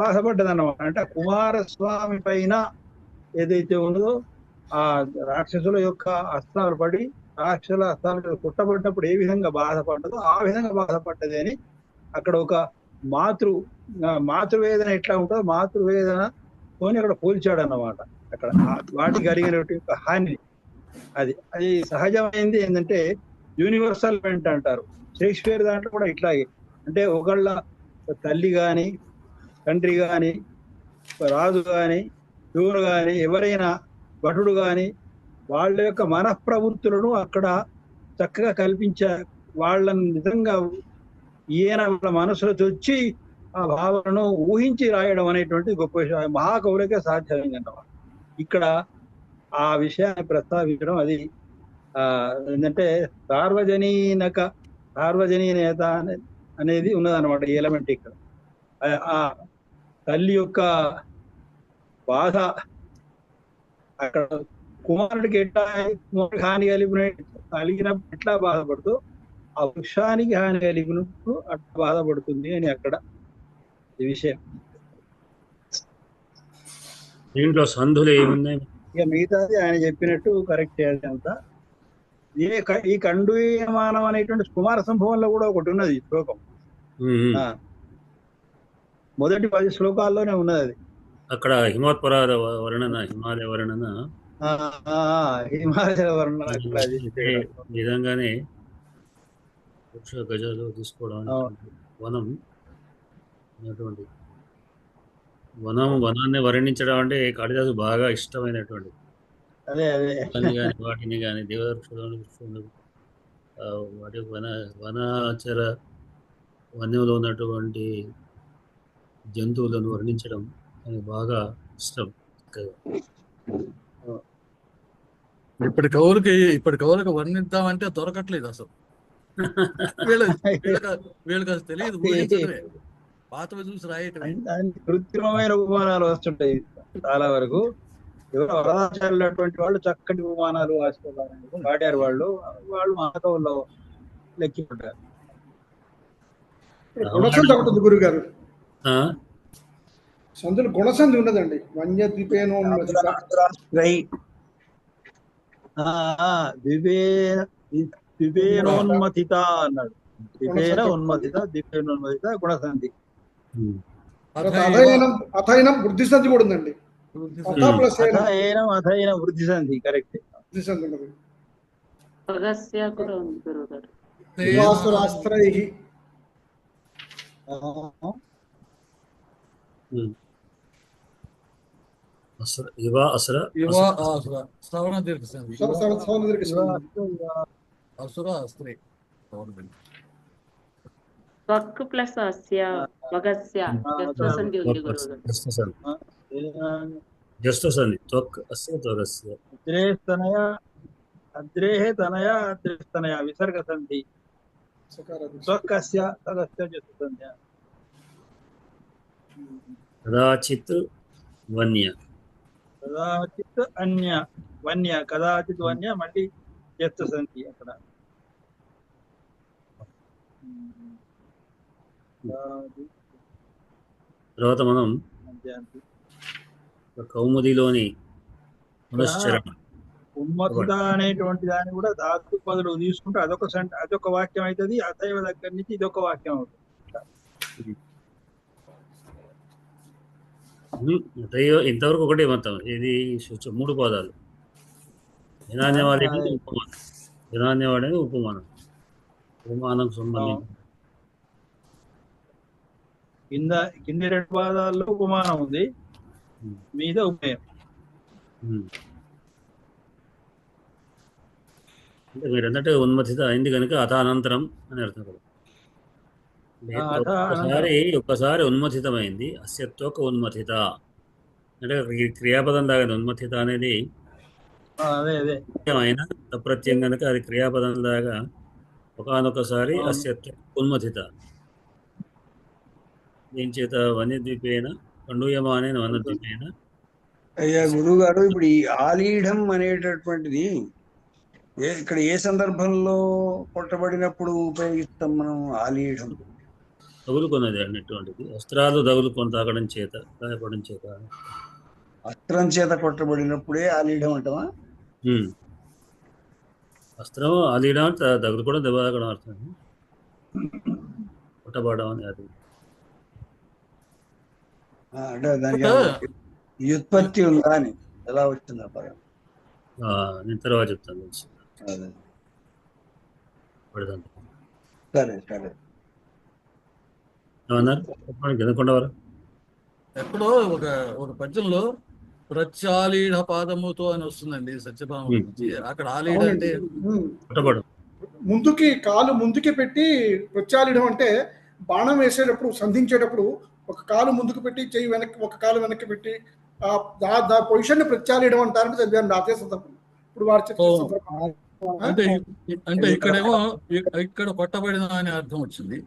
బాధపడ్డది అన్నమాట. అంటే కుమారస్వామి పైన ఏదైతే ఉన్నదో ఆ రాక్షసుల యొక్క అస్త్రాలు పడి రాక్షసుల అస్త్రాలు పుట్టబడినప్పుడు ఏ విధంగా బాధపడ్డదో ఆ విధంగా బాధపడ్డది అని అక్కడ ఒక మాతృవేదన ఎట్లా ఉంటుందో మాతృవేదనతోని అక్కడ పోల్చాడు అన్నమాట. అక్కడ వాటికి కలిగినటువంటి హాని అది సహజమైంది. ఏంటంటే యూనివర్సల్ ఈవెంట్ అంటారు. షేక్స్పియర్ దాంట్లో కూడా ఇట్లాగే, అంటే ఒకళ్ళ తల్లి కానీ తండ్రి కానీ రాజు కానీ శివుడు కానీ ఎవరైనా భటుడు కానీ వాళ్ళ యొక్క మనఃప్రవృత్తులను అక్కడ చక్కగా కల్పించారు. వాళ్ళని నిజంగా ఈయన వాళ్ళ మనసులో వచ్చి ఆ భావనను ఊహించి రాయడం అనేటువంటి గొప్ప విషయం మహాకవులకే సాధ్యమైందన్నమాట. ఇక్కడ ఆ విషయాన్ని ప్రస్తావించడం అది ఏంటంటే సార్వజనీయత అనేది ఉన్నదన్నమాట. ఈ ఎలిమెంట్ ఇక్కడ ఆ తల్లి యొక్క బాధ అక్కడ కుమారుడికి హాని కలిగినప్పుడు ఎట్లా బాధపడుతూ ఆ వృక్షానికి హాని కలిగినప్పుడు అట్లా బాధపడుతుంది అని అక్కడ ఈ విషయం. దీంట్లో సంధులు ఏమున్నాయి? ఇక మిగతాది ఆయన చెప్పినట్టు కరెక్ట్ అంతా. ఈ కండూయమానం అనేటువంటి కుమార సంభవంలో కూడా ఒకటి ఉన్నది శ్లోకం. మొదటి 10 శ్లోకాల్లోనే ఉన్నది అది. అక్కడ హిమోత్పరాద వర్ణన, హిమాలయ వర్ణన, హిమాలయ వర్ణన విధంగానే వృక్ష గజాలు తీసుకోవడానికి వనం అటువంటి వనాన్ని వర్ణించడం అంటే కాళిదాసు బాగా ఇష్టమైనటువంటి వాటిని కానీ దేవవృక్షాలు వాటి వనాచర వన్యంలో ఉన్నటువంటి జంతువులను వర్ణించడం అని బాగా ఇష్టం. ఇప్పటి కవులకి వర్ణిద్దామంటే దొరకట్లేదు అసలు. వీళ్ళకి అసలు తెలియదు, ఊహించడమే, పాతవి చూసి రాయటం. కృత్రిమమైన ఉపమానాలు వస్తుంటాయి చాలా వరకు. వరదాచారులటువంటి వాళ్ళు చక్కటి ఉపమానాలు వాడారు. వాళ్ళు మహాకవుల్లో లెక్కిపడ్డారు. గుణసంధి ఉంటుంది గురుగారు. సంధులు గుణసంధి ఉన్నదండి. వన్య ద్వీపేనోన్మతిత అన్నాడు. ద్వీపేనోన్మతిత గుణసంధి. అథైనం వృద్ధి సంధి కూడా ఉందండి. అథైనం వృద్ధి సంధి కరెక్ట్. వృద్ధి సంధి ఉన్నది. శ్రవణ దీర్ఘ సంధి. అసుర స్త్రీ. త్వక్ ప్లస్ అస్య వగస్య జస్వ సంధి ఉంది గురుగారు. జస్వ సంధి. త్వక్ అస్య త్వగస్య. అద్రేహ తనయ అద్రేస్తనయ విసర్గ సంధి. త్వక్ అస్య తదస్య జస్వ సంధ్య. కదాచిత్ వన్య. కదాచిత్ అన్య వన్య. కదాచిత్ వన్య మళ్ళీ జస్వ సంధి అక్కడ. తర్వాత మనం కౌముదిలోని ఉన్మత్త అనేటువంటి దాన్ని కూడా ధాతు పదులు తీసుకుంటే అదొక వాక్యం అవుతుంది. అథైవ దగ్గర నుంచి ఇదొక వాక్యం అవుతుంది. ఇంతవరకు ఒకటే మొత్తం. ఇది 3 పదాలు. జనాన్యవాడేది ఉపమానం. ఉపమానం సంబంధించి కింద 2 పాదాల్లో ఉపమానం ఉంది, మీద ఉపమేయం. అంటే మీరు అన్నట్టు ఉన్మతిత అయింది కనుక అథానంతరం అని అర్థం కదా. ఒక్కసారి ఉన్మతితమైంది. అస్యత్వక ఉన్మతిత అంటే క్రియాపదం దాకా ఉన్మతిత అనేది అయినా తప్రత్యం కనుక అది క్రియాపదం దాకా ఒకనొకసారి అస్యత్వ ఉన్మతిత. దీని చేత వన్యద్వీపేన కండూయమానైన వనద్వీపేన అయ్యా గురువు గారు, ఇప్పుడు ఈ ఆలీఢం అనేటటువంటిది ఇక్కడ ఏ సందర్భంలో కొట్టబడినప్పుడు ఉపయోగిస్తాం మనం ఆలీఢం? తగులుకున్నది అన్నటువంటిది, అస్త్రాలు తగులుకొని తాకడం చేత, గాయపడడం చేత. అస్త్రం చేత కొట్టబడినప్పుడే ఆలీఢం అంటావా? అస్త్రం ఆలీయడం తగులుకోవడం, దెబ్బ తాకడం అర్థం. కొట్టబడడం అని అది. అంటే దానికి వ్యుత్పత్తి ఉందా అని, ఎలా వచ్చిందా పదం? నేను తర్వాత చెప్తాను. అదే. పడదాం. సరే సరే. ఏమన్నారు చెప్పండి, కిందకొండవారు. ఎక్కడో ఒక పద్యంలో ప్రత్యాలీఢ పాదముతో అని వస్తుందండి సత్యభామ గురించి. అక్కడ ఆలీఢ అంటే కొట్టబడం. కాలు ముందుకి పెట్టి ప్రత్యాలీఢం అంటే బాణం వేసేటప్పుడు, సంధించేటప్పుడు ఒక కాలు ముందుకు పెట్టి చెయ్యి వెనక్కి, ఒక కాలు వెనక్కి పెట్టి దా పొజిషన్ ని ప్రత్యాలీఢం అంటారంటే చదివాను అదే సందర్భం. ఇప్పుడు వారు అంటే ఇక్కడేమో ఇక్కడ కొట్టబడిన అని అర్థం వచ్చింది.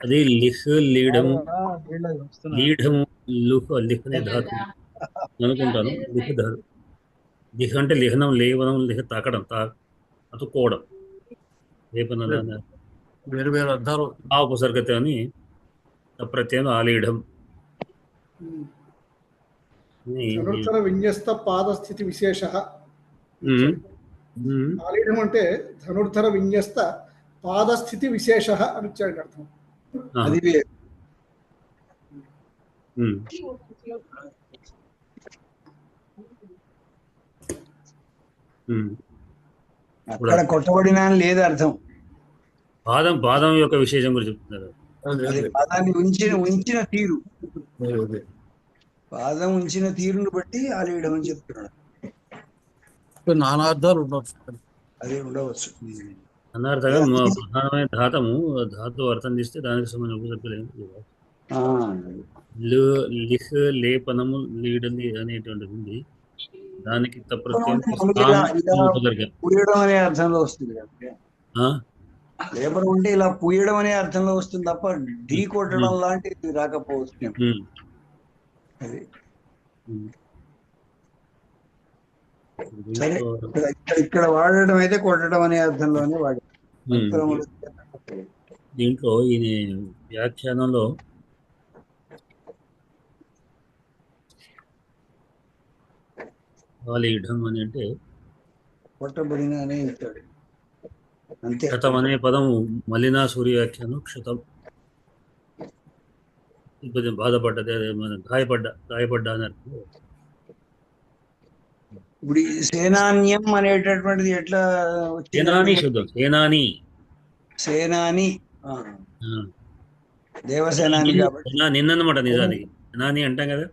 అది లిహ్ లీడము, లీఢము, లిహ్ అనే ధాతు అనుకుంటాను. లిహ్ ధాతు. లిహ్ అంటే లిహనం, లేవనం, లిహ తాకడం, అతుక్కోవడం, లేపనం. వేరు వేరు అర్థాలు. ఆ ఉపసర్గత అని ప్రత్యయం ఆలీఢం. ధనుర్ధర విన్యస్త పాదస్థితి విశేష. ఆలీఢం అంటే ధనుర్ధర విన్యస్త పాదస్థితి విశేష అని ఇచ్చాడు అర్థం. అది అక్కడ కొట్టబడిన లేదు అర్థం. పాదం యొక్క విశేషం గురించి చెప్తున్నారు. పాదాన్ని ఉంచిన తీరు, పాదం ఉంచిన తీరును బట్టి ఆలీఢం అని చెప్తున్నాడు. నానార్థాలు ఉండవచ్చు. అదే ఉండవచ్చు. అన్నార్థంగా ప్రధానమైన ధాతు అర్థం చేస్తే దానికి సంబంధించిన ఉపసర్గలు లిహ్, లేపనము, లీడలి అనేటువంటిది ఉంది. దానికి పూయడం అనే అర్థంలో వస్తుంది. లేపనం ఉంటే ఇలా పూయడం అనే అర్థంలో వస్తుంది తప్ప ఢీ కొట్టడం లాంటిది రాకపోవచ్చు. అది సరే, ఇక్కడ వాడడం అయితే కొట్టడం అనే అర్థంలోనే వాడారు. దీంట్లో ఈ వ్యాఖ్యానంలో ఆలీఢం అని అంటే కొట్టబడిన అనే ఇస్తాడు. అంతే. క్షతం అనే పదము మలినా సూర్యవ్యాఖ్యానం. క్షతం బాధపడ్డది, గాయపడ్డా అని అర్థం. ఇప్పుడు సేనాన్యం అనేటటువంటిది ఎట్లా? సేనాని శబ్దం. సేనాని దేవసేనాని కాబట్టి నిన్నమాట నిజానికి సేనాని అంటాం కదా.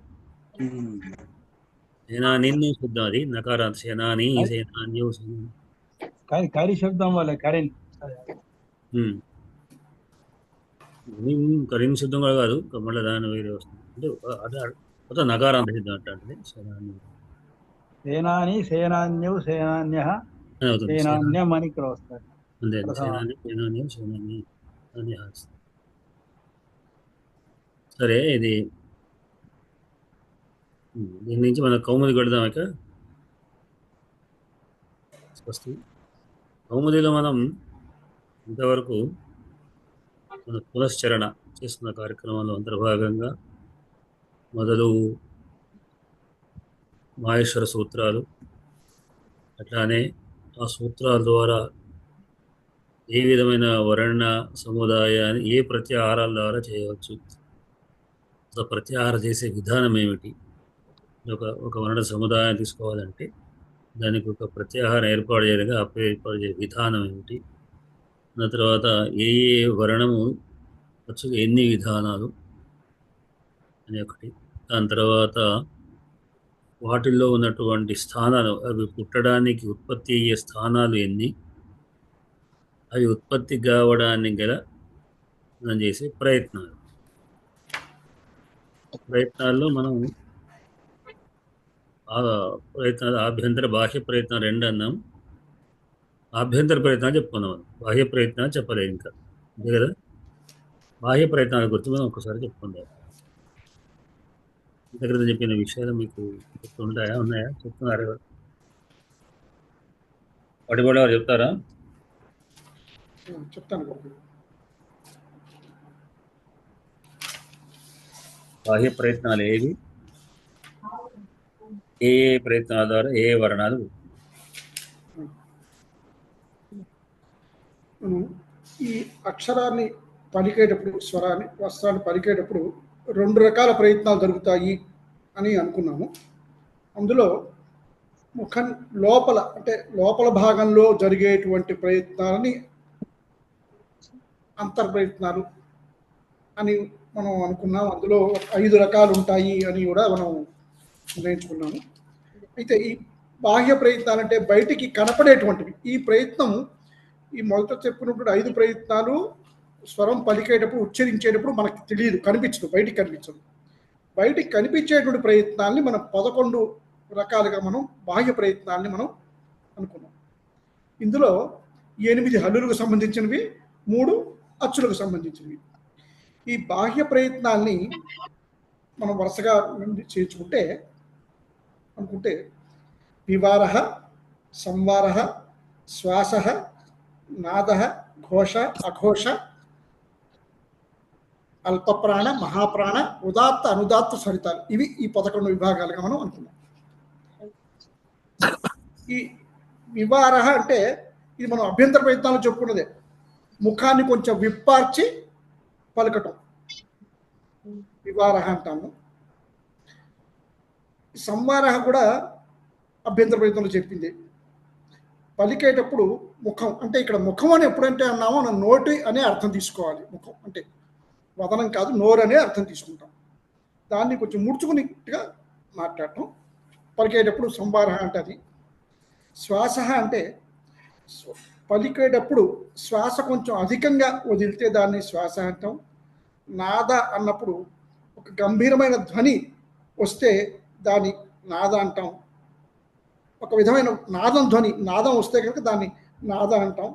సేనాని శబ్దం, అది నకారాంత. సేనాని, సేనాన్యో, కరి శబ్దం వల్ల కరీన్ కరీన్ శబ్దం కూడా కాదు, మళ్ళీ దాని వేరే వస్తుంది. అంటే నకారాంత శబ్దం అంటే సేనాని. సేనాని, సేనాన్యవు, సేనాన్య, సేనాన్యం అని ఇక్కడ వస్తారు. అంతే, సేనాని, సేనాని అని. సరే, ఇది దీని నుంచి మన కౌముది కడదాం. ఇక కౌముదిలో మనం ఇంతవరకు మన పునశ్చరణ చేస్తున్న కార్యక్రమంలో అంతర్భాగంగా మొదలు మాహేశ్వర సూత్రాలు, అట్లానే ఆ సూత్రాల ద్వారా ఏ విధమైన వర్ణ సముదాయాన్ని ఏ ప్రత్యాహారాల ద్వారా చేయవచ్చు, ప్రత్యాహార చేసే విధానం ఏమిటి, ఒక వర్ణ సముదాయాన్ని తీసుకోవాలంటే దానికి ఒక ప్రత్యాహారం ఏర్పాటు చేయగా ఏర్పాటు చేసే విధానం ఏమిటి, దాని తర్వాత ఏ వర్ణము వచ్చి ఎన్ని విధానాలు అని ఒకటి, దాని తర్వాత వాటిల్లో ఉన్నటువంటి స్థానాలు, అవి పుట్టడానికి ఉత్పత్తి అయ్యే స్థానాలు ఎన్ని, అవి ఉత్పత్తి కావడానికి గల మనం చేసే ప్రయత్నాల్లో మనం ఆభ్యంతర బాహ్య ప్రయత్నాలు రెండు అన్నాం. ఆభ్యంతర ప్రయత్నాలు చెప్పుకున్నాం, బాహ్య ప్రయత్నాలు చెప్పలేదు ఇంకా, అంతే కదా. బాహ్య ప్రయత్నాల గురించి మనం ఒకసారి చెప్పుకుందాం. దగ్గర చెప్పిన విషయాలు మీకు గుర్తుంటాయా, ఉన్నాయా, చెప్తున్నారు? వాటి కూడా చెప్తారా? చెప్తాను గురుగారు. బాహ్య ప్రయత్నాలు ఏవి, ఏ ఏ ప్రయత్నాల ద్వారా ఏ ఏ వర్ణాలు? ఈ అక్షరాన్ని పలికేటప్పుడు, స్వరాన్ని, వస్త్రాన్ని పలికేటప్పుడు 2 రకాల ప్రయత్నాలు జరుగుతాయి అని అనుకున్నాము. అందులో ముఖం లోపల, అంటే లోపల భాగంలో జరిగేటువంటి ప్రయత్నాలని అంతర్ప్రయత్నాలు అని మనం అనుకున్నాం. అందులో 5 రకాలు ఉంటాయి అని కూడా మనం నిర్ణయించుకున్నాము. అయితే ఈ బాహ్య ప్రయత్నాలు అంటే బయటికి కనపడేటువంటివి. ఈ ప్రయత్నం, ఈ మొదట చెప్పినప్పుడు 5 ప్రయత్నాలు స్వరం పలికేటప్పుడు, ఉచ్చరించేటప్పుడు మనకు తెలియదు, కనిపించదు, బయటికి కనిపించదు. బయటికి కనిపించేటువంటి ప్రయత్నాల్ని మనం 11 రకాలుగా మనం బాహ్య ప్రయత్నాల్ని మనం అనుకున్నాం. ఇందులో 8 హల్లులకు సంబంధించినవి, 3 అచ్చులకు సంబంధించినవి. ఈ బాహ్య ప్రయత్నాల్ని మనం వరుసగా చేర్చుకుంటే అనుకుంటే వివారః, సంవారః, శ్వాసః, నాదః, ఘోష, అఘోష, అల్పప్రాణ, మహాప్రాణ, ఉదాత్త, అనుదాత్త స్వరితాలు. ఇవి ఈ 11 విభాగాలుగా మనం అనుకున్నాం. ఈ వివారః అంటే ఇది మనం అభ్యంతర ప్రయత్నాలు చెప్పుకున్నదే. ముఖాన్ని కొంచెం విప్పార్చి పలకటం వివారః అంటాము. సంవారః కూడా అభ్యంతర ప్రయత్నంలో చెప్పింది. పలికేటప్పుడు ముఖం, అంటే ఇక్కడ ముఖం అని ఎప్పుడంటే అన్నామో మనం నోటి అనే అర్థం తీసుకోవాలి. ముఖం అంటే వదనం కాదు, నోరు అనే అర్థం తీసుకుంటాం. దాన్ని కొంచెం ముడుచుకునిగా మాట్లాడటం పలికేటప్పుడు సంవారః అంటే అది. శ్వాస అంటే పలికేటప్పుడు శ్వాస కొంచెం అధికంగా వదిలితే దాన్ని శ్వాస అంటాం. నాద అన్నప్పుడు ఒక గంభీరమైన ధ్వని వస్తే దాన్ని నాద అంటాం. ఒక విధమైన నాదం, ధ్వని నాదం వస్తే కనుక దాన్ని నాద అంటాం.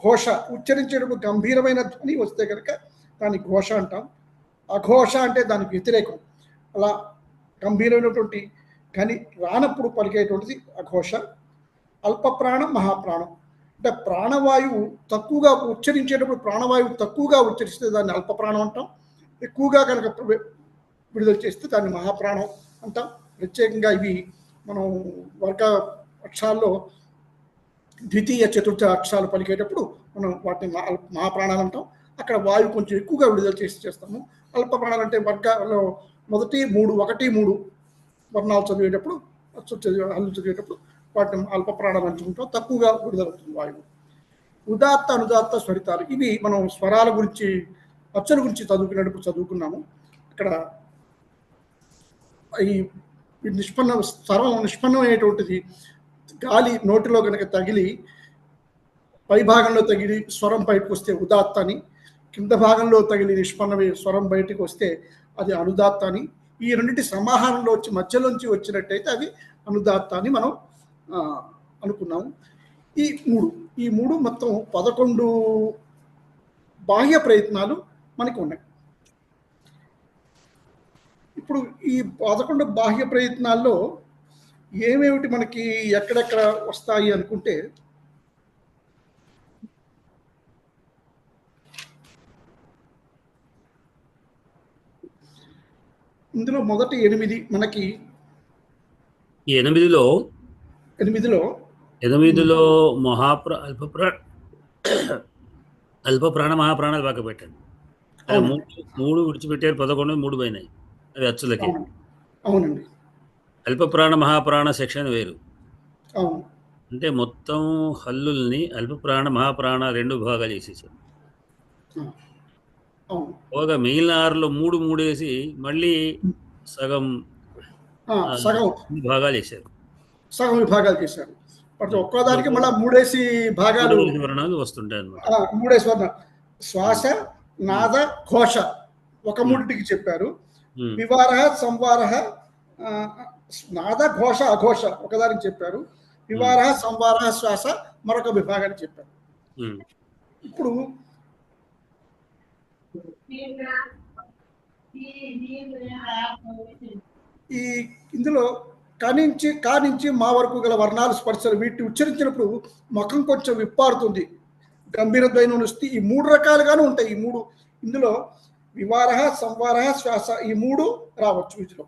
ఘోష, ఉచ్చరించేటప్పుడు గంభీరమైన ధ్వని వస్తే కనుక దాన్ని ఘోష అంటాం. అఘోష అంటే దానికి వ్యతిరేకం. అలా గంభీరమైనటువంటి కానీ రానప్పుడు పలికేటువంటిది అఘోష. అల్పప్రాణం, మహాప్రాణం అంటే ప్రాణవాయువు తక్కువగా ఉచ్చరించేటప్పుడు, ప్రాణవాయువు తక్కువగా ఉచ్చరిస్తే దాన్ని అల్పప్రాణం అంటాం. ఎక్కువగా కనుక విడుదల చేస్తే దాన్ని మహాప్రాణం అంటాం. ప్రత్యేకంగా ఇవి మనం వర్గ అక్షరాల్లో ద్వితీయ చతుర్థ అక్షరాలు పలికేటప్పుడు మనం వాటిని మహాప్రాణాలు అంటాం. అక్కడ వాయువు కొంచెం ఎక్కువగా విడుదల చేస్తాము. అల్ప ప్రాణాలు అంటే వర్గాల్లో మొదటి 3, 1, 3 వర్ణాలు చదివేటప్పుడు, హల్లు చదివేటప్పుడు వాటిని అల్ప ప్రాణాలు అంటుంటాం. తక్కువగా విడుదలవుతుంది వాయువు. ఉదాత్త, అనుదాత్త స్వరితాలు, ఇవి మనం స్వరాల గురించి, అచ్చుల గురించి చదువుకున్నాము. ఇక్కడ ఈ స్వరం నిష్పన్నమైనటువంటిది గాలి నోటిలో కనుక తగిలి పై భాగంలో తగిలి స్వరం బయటకు వస్తే ఉదాత్త అని, కింద భాగంలో తగిలి నిష్పన్నమే స్వరం బయటకు వస్తే అది అనుదాత్త అని. ఈ రెండింటి సమాహారంలో వచ్చి మధ్యలోంచి వచ్చినట్టయితే అది అనుదాత్త అని మనం అనుకున్నాము. ఈ మూడు మొత్తం 11 బాహ్య ప్రయత్నాలు మనకు ఉన్నాయి. ఇప్పుడు ఈ 11 బాహ్య ప్రయత్నాల్లో ఏమేమిటి మనకి ఎక్కడెక్కడ వస్తాయి అనుకుంటే, ఇందులో మొదటి 8 మనకి 8లో అల్ప ప్రాణ మహాప్రాణాలు బాగా పెట్టండి. 3 విడిచిపెట్టారు, 11 3 పోయినాయి. అది అచ్చులకి. అవునండి. అల్ప ప్రాణ మహాప్రాణ సెక్షన్ వేరు. అవును. అంటే మొత్తం హల్లుల్ని అల్ప ప్రాణ మహాప్రాణ 2 భాగాలు చేసేసారు. ఒక మిగిలిన 6లో 3 వేసి మళ్ళీ సగం విభాగాలు చేశారు. సగం విభాగాలు చేశారు. ఒక్కోదానికి మళ్ళీ 3 భాగాలు వర్ణాలు వస్తుంటాయి అన్నమాట. 3 వర్ణాలు. శ్వాస, నాద, ఘోష ఒక 3టికి చెప్పారు. వివార, సంవార, నాద, ఘోష, అఘోష ఒకదానికి చెప్పారు. వివార, సంవార, శ్వాస మరొక విభాగానికి చెప్పారు. ఇప్పుడు ఈ ఇందులో కా నుంచి మా వరకు గల వర్ణాలు స్పర్శలు వీటిని ఉచ్చరించినప్పుడు ముఖం కొంచెం విప్పారుతుంది, గంభీర ద్వైనం వస్తే ఈ 3 రకాలుగానే ఉంటాయి. ఈ 3 ఇందులో వివార, సంవార, శ్వాస ఈ 3 రావచ్చు వీటిలో.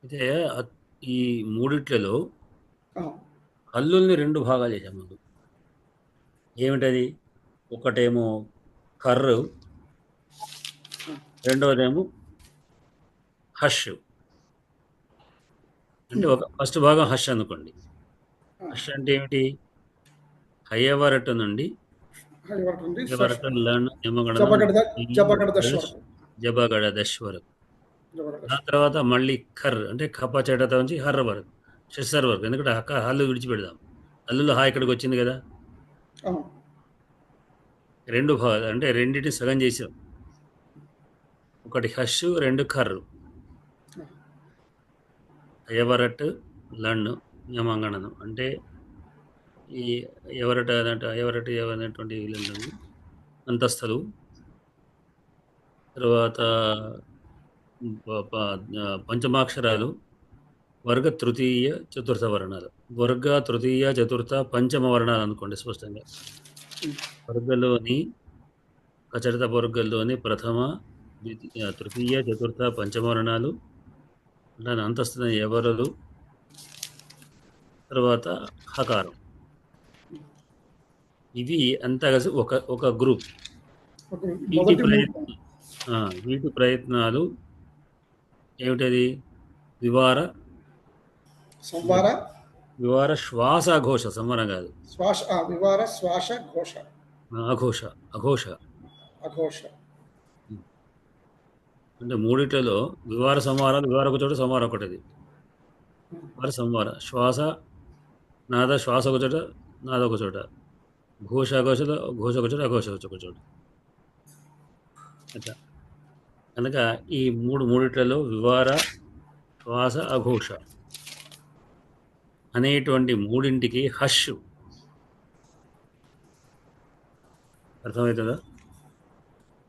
అయితే ఈ మూడిట్లలో హల్లుల్ని 2 భాగాలు చేశాం ముందు. ఏమిటది? ఒకటేమో కర్రు, రెండవదేమో హష్. అంటే ఒక ఫస్ట్ భాగం హష్ అనుకోండి. హష్ అంటే ఏమిటి? హయ్యవరట నుండి జబగడ దశ్ వరకు, ఆ తర్వాత మళ్ళీ ఖర్ అంటే ఖప చెడత నుంచి హర్ర వరకు, షెస్సర్ వరకు. ఎందుకంటే హల్లు విడిచిపెడదాం, హల్లులో హా ఇక్కడికి వచ్చింది కదా. 2 భాగాలు అంటే రెండింటిని సగం చేసాం. ఒకటి హష్, 2 ఖర్రు. ఎవరట్ లండ్ యమంగణనం అంటే ఈ ఎవరట అనేటువంటి అంతస్తులు. తర్వాత పంచమాక్షరాలు, వర్గ తృతీయ చతుర్థ వర్ణాలు. వర్గ తృతీయ చతుర్థ పంచమ వర్ణాలు అనుకోండి స్పష్టంగా. వర్గలోని కచరిత వర్గంలోని ప్రథమ, ద్వితీయ, తృతీయ చతుర్థ పంచమ వర్ణాలు, దాని అంతస్తున్న ఎవరులు, తర్వాత హకారం. ఇవి అంతా కలిసి ఒక గ్రూప్. వీటి ప్రయత్నాలు ఏమిటది? వివార, సంవార, వివార శ్వాస అఘోష. సంవరం కాదు, శ్వాస. వివార శ్వాస ఘోష, అఘోష. అఘోష అఘోష అంటే మూడిట్లలో వివార సంవారాలు. వివార ఒక చోట, సంవారం ఒకటిది. వివార సంవార శ్వాస నాద, శ్వాస ఒక చోట, నాద ఒక చోట, ఘోష అఘోషలో, ఘోష ఒక చోట, అఘోష ఒక చోట. అట్లా కనుక ఈ మూడిట్లలో వివార, శ్వాస, అఘోష అనేటువంటి మూడింటికి హష్. అర్థమవుతుందా?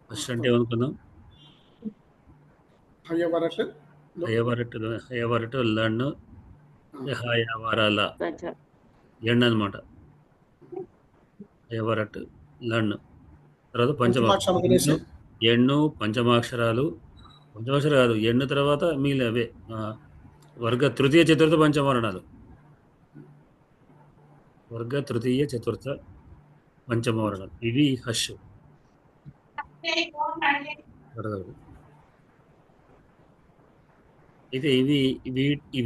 హష్ అంటే ఏమనుకుందాం? హయవరట్ లండ్ హయవరాల ఎండ్ అనమాట. హయవరట్ లండ్. తర్వాత పంచమాక్షరాలు, ఎన్ను పంచమాక్షరాలు. పంచమాక్షరాలు కాదు, ఎన్ను తర్వాత మిగిలిన అవే వర్గ తృతీయ చతుర్థ పంచమవర్ణాలు. వర్గ తృతీయ చతుర్థ పంచమవర్ణాలు ఇవి హష్. అయితే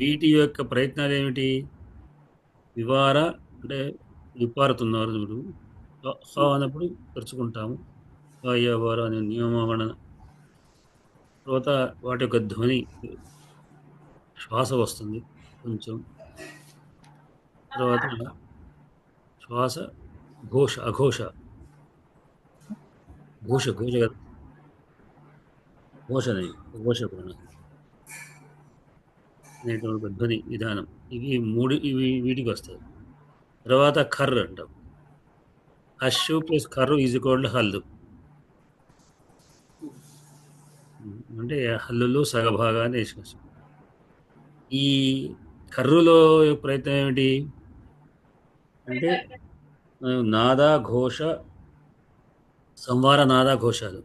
వీటి యొక్క ప్రయత్నాలు ఏమిటి? వివార అంటే విప్పారుతున్నారు చూడు, హ అన్నప్పుడు తెరుచుకుంటాము, వార అనే నియమగణన. తర్వాత వాటి యొక్క ధ్వని శ్వాస వస్తుంది కొంచెం. తర్వాత శ్వాస ఘోష, అఘోష. ఘోష కదా, ఘోషని ఘోష అనేటువంటి ధ్వని విధానం. ఇవి వీటికి వస్తాయి. తర్వాత ఖర్రు అంటాం. హష్ ప్లస్ ఖర్రు ఈజ్ ఈక్వల్ టు హల్లు. అంటే హల్లులో సగభాగాన్ని వేసుకొస్తాం. ఈ కర్రులో ప్రయత్నం ఏమిటి అంటే నాదా ఘోష, సంవార నాదా ఘోషాలు.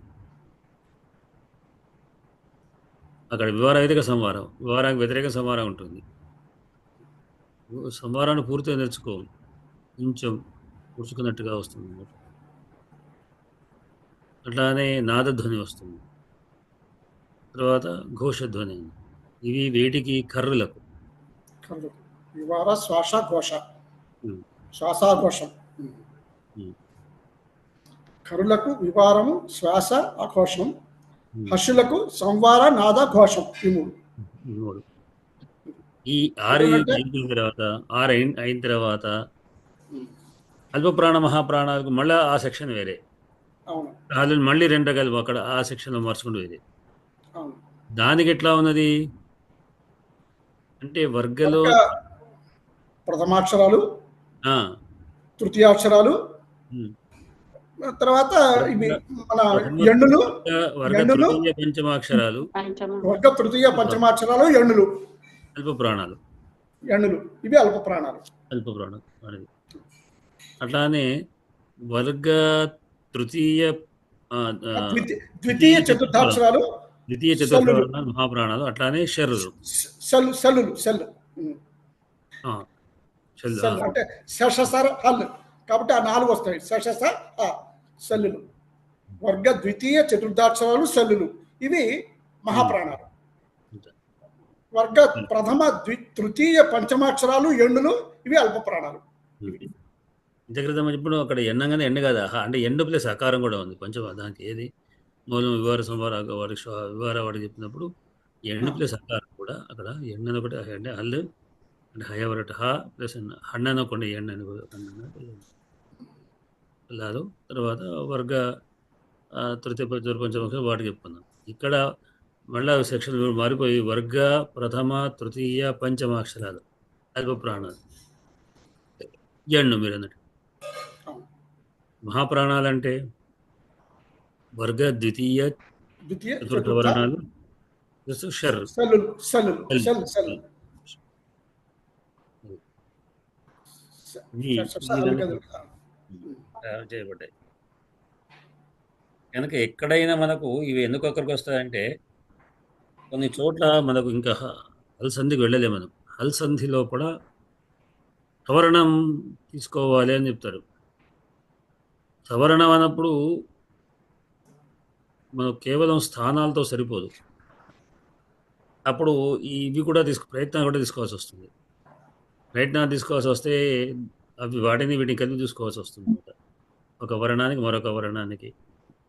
అక్కడ వివార వ్యతిరేక సంవారం, వివారానికి వ్యతిరేక సంవారం ఉంటుంది. సంవారాన్ని పూర్తిగా నేర్చుకో, కొంచెం కూర్చుకున్నట్టుగా వస్తుంది. అట్లానే నాదధ్వని వస్తుంది. తర్వాత ఘోషధ్వని. ఇవి వేటికి? కర్రులకు. వివార శ్వాస ఘోష, శ్వాసాఘోషం. కరులకు వివారము, శ్వాస, అఘోషం. హర్షులకు సంవార, నాద, ఘోషం. ఈ మూడు. ఈ 6 అయిన తర్వాత అల్ప ప్రాణ మహాప్రాణాలకు మళ్ళీ ఆ సెక్షన్ వేరే. వాళ్ళు మళ్ళీ 2 రకాలు అక్కడ ఆ సెక్షన్లో మార్చుకుంటూ వేరే. దానికి ఎట్లా ఉన్నది అంటే వర్గలో ప్రథమాక్షరాలు, తృతీయాక్షరాలు, ఉమ్. తర్వాత ఇవి మన ప్రథమ ఎండులు, వర్గ ఎండులు, తృతీయ పంచమాక్షరాలు, వర్గ తృతీయ పంచమాక్షరాలు, ఎండులు, అల్ప ప్రాణాలు. ఎండులు ఇవి అల్ప ప్రాణాలు. అల్ప ప్రాణం అనేది అట్లానే వర్గ తృతీయ ద్వితీయ చతుర్థాక్షరాలు, ద్వితీయ చతుర్థ మహాప్రాణాలు, అట్లానే శరులు, సెల్లులు, సెల్ శల్లు అంటే శశసర హల్, కాబట్టి ఆ 4 వస్తాయి. శశస సెల్లులు, వర్గ ద్వితీయ చతుర్థాక్షరాలు, సెల్లులు ఇవి మహాప్రాణాలు. వర్గ ప్రథమ తృతీయ పంచమాక్షరాలు, ఎండులు ఇవి అల్ప ప్రాణాలు. ఇంతక్రితం ఇప్పుడు అక్కడ ఎన్నంగానే ఎండ కదా, అంటే ఎండు ప్లస్ అకారం కూడా ఉంది కొంచెం. దానికి ఏది మూలం వివార సంవార వివార వాడికి చెప్పినప్పుడు ఎండు ప్లస్ అకారం కూడా అక్కడ ఎండని ఒకటి అంటే హల్లు అంటే హయవరట హ ప్లస్ హన్నను కొన్ని ఎండని లాదు. తర్వాత వర్గ తృతీయ పంచమాక్షరం వాటికి చెప్పుకుందాం. ఇక్కడ మళ్ళా సెక్షన్ మారిపోయి వర్గ ప్రథమ తృతీయ పంచమాక్షరాలు అల్ప ప్రాణాలు ఎండు. మీరు అన్నట్టు మహాప్రాణాలంటే వర్గ ద్వితీయ చతుర్థ వర్ణాలు షర్ చేయబడ్డాయి. కనుక ఎక్కడైనా మనకు ఇవి ఎందుకు అక్కడికి వస్తాయంటే కొన్ని చోట్ల మనకు ఇంకా హల్ సంధికి వెళ్ళలేము. మనం హల్ సంధి లోపల సవర్ణం తీసుకోవాలి అని చెప్తారు. సవర్ణం అన్నప్పుడు మనకు కేవలం స్థానాలతో సరిపోదు, అప్పుడు ఇవి కూడా ప్రయత్నాలు కూడా తీసుకోవాల్సి వస్తుంది. ప్రయత్నాలు తీసుకోవాల్సి వస్తే అవి వీటిని కలిపి చూసుకోవాల్సి వస్తుంది. ఒక వర్ణానికి మరొక వర్ణానికి,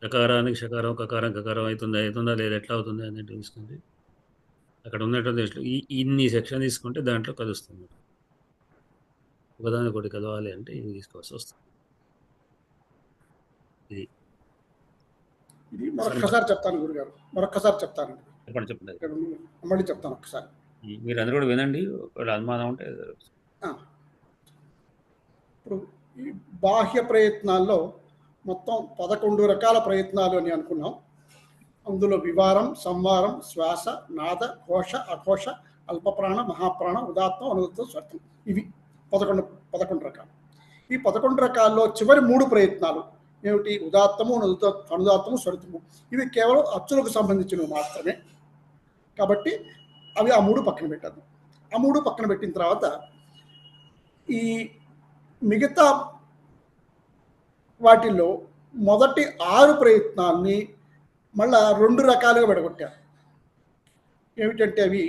రకారానికి షకారం, కకారం కకారం అవుతుందా లేదా ఎట్లా అవుతుంది అనేది తీసుకుంటే అక్కడ ఉన్నటువంటి ఇన్ని సెక్షన్ తీసుకుంటే దాంట్లో కలుస్తుంది. ఒకదానికి ఒకటి కలవాలి అంటే ఇది తీసుకోవాల్సి వస్తుంది. ఇది మరొక్కసారి చెప్తాను గురుగారు, మరొక్కసారి చెప్తాను. చెప్పండి. మళ్ళీ చెప్తాను ఒకసారి. మీరు అందరూ కూడా వినండి, ఒకవేళ అనుమానం ఉంటే. ఇప్పుడు ఈ బాహ్య ప్రయత్నాల్లో మొత్తం 11 రకాల ప్రయత్నాలు అని అనుకున్నాం. అందులో వివారం, సంవారం, శ్వాస, నాద, ఘోష, అఘోష, అల్పప్రాణ, మహాప్రాణ, ఉదాత్తం, అనుదాత్తం, స్వర్తం ఇవి 11 రకాలు. ఈ 11 రకాల్లో చివరి 3 ప్రయత్నాలు ఏమిటి? ఉదాత్తము, అనుదాత్తము, స్వరితము. ఇవి కేవలం అచ్చులకు సంబంధించినవి మాత్రమే. కాబట్టి అవి ఆ 3 పక్కన పెట్టారు. ఆ 3 పక్కన పెట్టిన తర్వాత ఈ మిగతా వాటిల్లో మొదటి 6 ప్రయత్నాల్ని మళ్ళా 2 రకాలుగా విడగొట్టారు. ఏమిటంటే అవి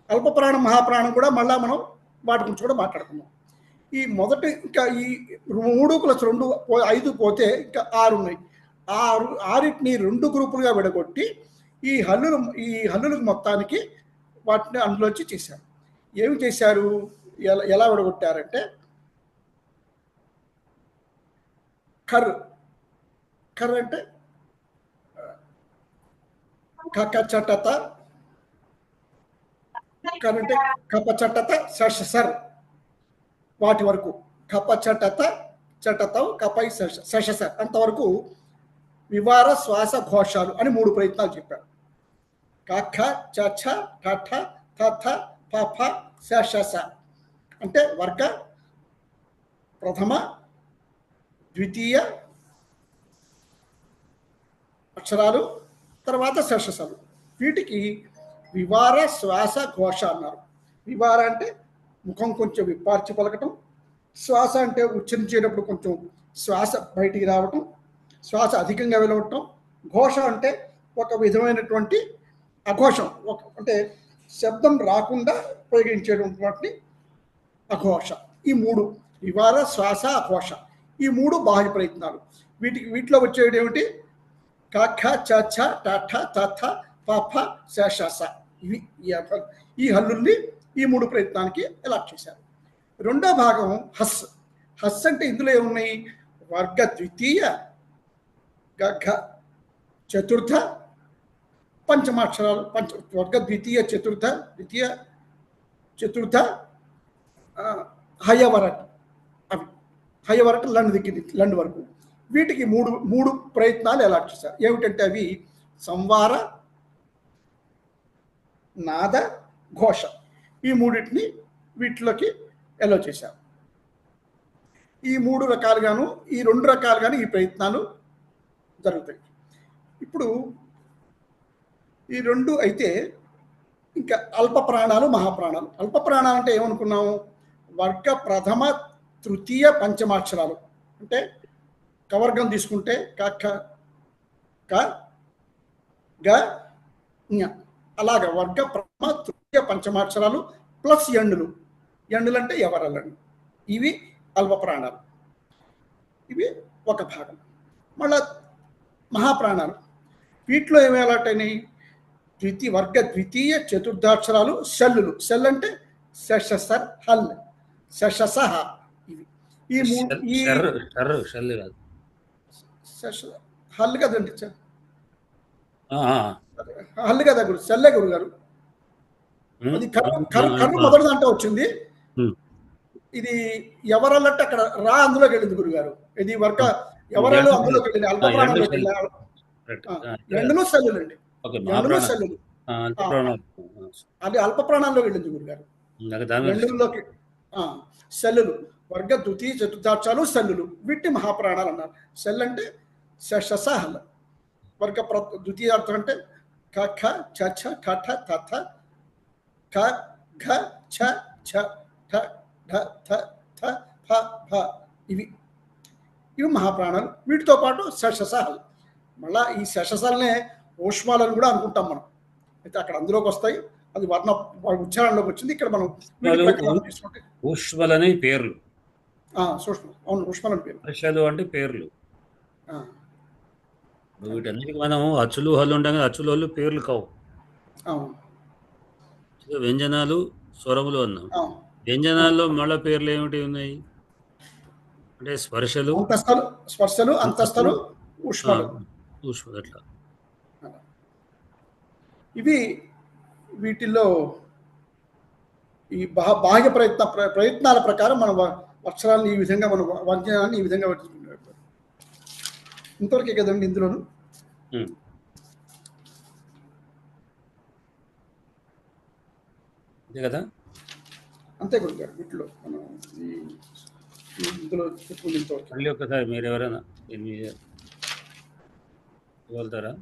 అల్పప్రాణం, మహాప్రాణం కూడా మళ్ళా మనం వాటి గురించి కూడా మాట్లాడుకున్నాం. ఈ మొదటి ఇంకా ఈ 3 + 2 5 పోతే ఇంకా 6 ఉన్నాయి. 6టిని 2 గ్రూపులుగా విడగొట్టి ఈ హల్లులకు మొత్తానికి వాటిని అందులోంచి చేశారు. ఏమి చేశారు? ఎలా విడగొట్టారంటే కర్ అంటే కకచటత, కర్ అంటే కపచటత, సర్ వాటి వరకు కపచటత, చటతం, కపై, సర్ అంతవరకు వివార, శ్వాస, ఘోషాలు అని 3 ప్రయత్నాలు చెప్పారు. కఖ, చ, కఠ, తథ, పఫ, స అంటే వర్గ ప్రథమ ద్వితీయ అక్షరాలు, తర్వాత శశసాలు. వీటికి వివార, శ్వాస, ఘోష అన్నారు. వివార అంటే ముఖం కొంచెం విప్పార్చి పలకటం, శ్వాస అంటే ఉచ్చరించేటప్పుడు కొంచెం శ్వాస బయటికి రావటం, శ్వాస అధికంగా వెలవటం. ఘోష అంటే ఒక విధమైనటువంటి అఘోషం, అంటే శబ్దం రాకుండా ఉపయోగించేటువంటి అఘోష. ఈ 3 వివార, శ్వాస, అఘోష, ఈ 3 బాహ్య ప్రయత్నాలు. వీటిలో వచ్చేది ఏమిటి? కఖ, చ, టఠ, తథ, పఫ, స ఇవి ఈ హల్లుల్ని ఈ 3 ప్రయత్నానికి అలాట్ చేశారు. రెండో భాగం హస్ అంటే ఇందులో ఏమున్నాయి? వర్గ ద్వితీయ, గఘ చతుర్థ, పంచమాక్షరాలు. వర్గ ద్వితీయ చతుర్థ హయవరట్ అవి హయ వరకు లండ్ దగ్గర లండ్ వరకు. వీటికి మూడు మూడు ప్రయత్నాలు అలాట్ చేశారు. ఏమిటంటే అవి సంవార, నాద, ఘోష, ఈ మూడింటిని వీటిలోకి ఎలో చేశారు. ఈ 3 రకాలుగాను ఈ 2 రకాలుగాను ఈ ప్రయత్నాలు జరుగుతాయి. ఇప్పుడు ఈ 2 అయితే ఇంకా అల్ప ప్రాణాలు, మహాప్రాణాలు. అల్ప ప్రాణాలు అంటే ఏమనుకున్నాము? వర్గ ప్రథమ, తృతీయ, పంచమాక్షరాలు. అంటే కవర్గం తీసుకుంటే క ఖ క గ ఞ, అలాగా వర్గ ప్రథమ, తృతీయ, పంచమాక్షరాలు ప్లస్ ఎండులు. ఎండులు అంటే ఎవరలండు. ఇవి అల్ప ప్రాణాలు. ఇవి ఒక భాగం. మళ్ళా మహాప్రాణాలు, వీటిలో ఏమి అలాట్ అయినాయి? వర్గ ద్వితీయ, చతుర్థాక్షరాలు, షల్లులు. షెల్ అంటే శశసర్ హల్, శశసహ. ఇవి ఈ హల్ కదండి, హల్ కదా గురు, షెల్లే గురు గారు. అది కర్రు మొదటి దాంట్లో వచ్చింది. ఇది ఎవరల్లంటే అక్కడ రా అందులోకి వెళ్ళింది గురుగారు. ఇది వర్గ ఎవరలు అందులోకి వెళ్ళింది, అల్ప ప్రాణంలోకి వెళ్ళారు. ఎండులు సెల్లులు అండి, ఎండులు సెల్లులు. అది అల్ప ప్రాణాల్లో వెళ్ళింది గురుగారు. ఎండుల్లోకి సెల్లులు, వర్గ ద్వితీయ, చతుర్థాక్షరాలు, సెల్లులు. వీటిని మహాప్రాణాలు అన్నారు. సెల్ అంటే శశ హల్. వర్గ ద్వితీయార్థం అంటే క ఖ చ ఛ ఠ ఠ థ థ క ఘ ఛ ఛ ఠ ఢ థ థ ఫ ఫ. ఇవి మహాప్రాణాలు. వీటితో పాటు శశసహల్. మళ్ళా ఈ శశసల్నే ఊష్మాలను కూడా అనుకుంటాం మనం. అయితే అక్కడ అందులోకి వస్తాయి. అది వర్ణ ఉచ్చారణలోకి వచ్చింది. ఇక్కడ మనం తీసుకుంటే ఊష్మలని పేర్లు, సూక్ష్మ. అవును, ఊష్మలని పేర్లు. వర్షాలు అంటే పేర్లు. వీటన్నిటికి మనం అచ్చులు హల్లు ఉంటాం కదా, అచ్చులు హల్లు పేర్లు కావు. వ్యంజనాలు, స్వరములు అన్నాం. వ్యంజనాల్లో మళ్ళా పేర్లు ఏమిటి ఉన్నాయి అంటే స్పర్శలు, స్పర్శలు, అంతస్తులు, ఊష్మలు. అట్లా ఇవి వీటిల్లో ఈ బాహ్య ప్రయత్నాల ప్రకారం మన అక్షరాలను ఈ విధంగా, మన వ్యంజనాన్ని ఈ విధంగా వర్తించుకుంటారు. ఇంతవరకే కదండి ఇందులోను. అంతే కదా, అంతే గురుగారు. వీటిలో మనం ఇందులో చెప్పుకుంది ఇంతవరకు. మళ్ళీ ఒకసారి మీరు ఎవరైనా వెళ్తారా?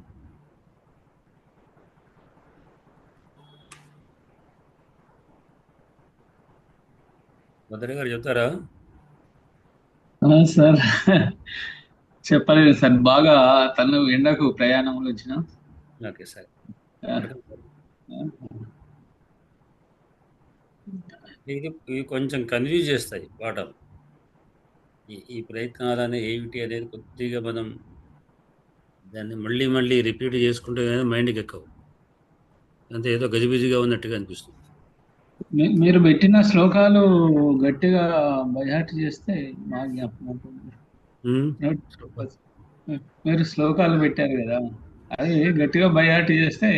భద్ర గారు చెప్తారా? సార్ చెప్పలేదు సార్. బాగా తను ఎండకు ప్రయాణంలో వచ్చిన. Okay sir. ఇవి కొంచెం కన్ఫ్యూజ్ చేస్తాయి పాఠం. ఈ ప్రయత్నాలు ఏమిటి అనేది కొద్దిగా మనం దాన్ని మళ్ళీ మళ్ళీ రిపీట్ చేసుకుంటే కానీ మైండ్కి ఎక్కవు. అంతే, ఏదో గజిబిజిగా ఉన్నట్టుగా అనిపిస్తుంది. మీరు పెట్టిన శ్లోకాలు గట్టిగా బైహార్ట్ చేస్తే బాగా జ్ఞాపకం. మీరు శ్లోకాలు పెట్టారు కదా, అది గట్టిగా బైహార్ట్ చేస్తే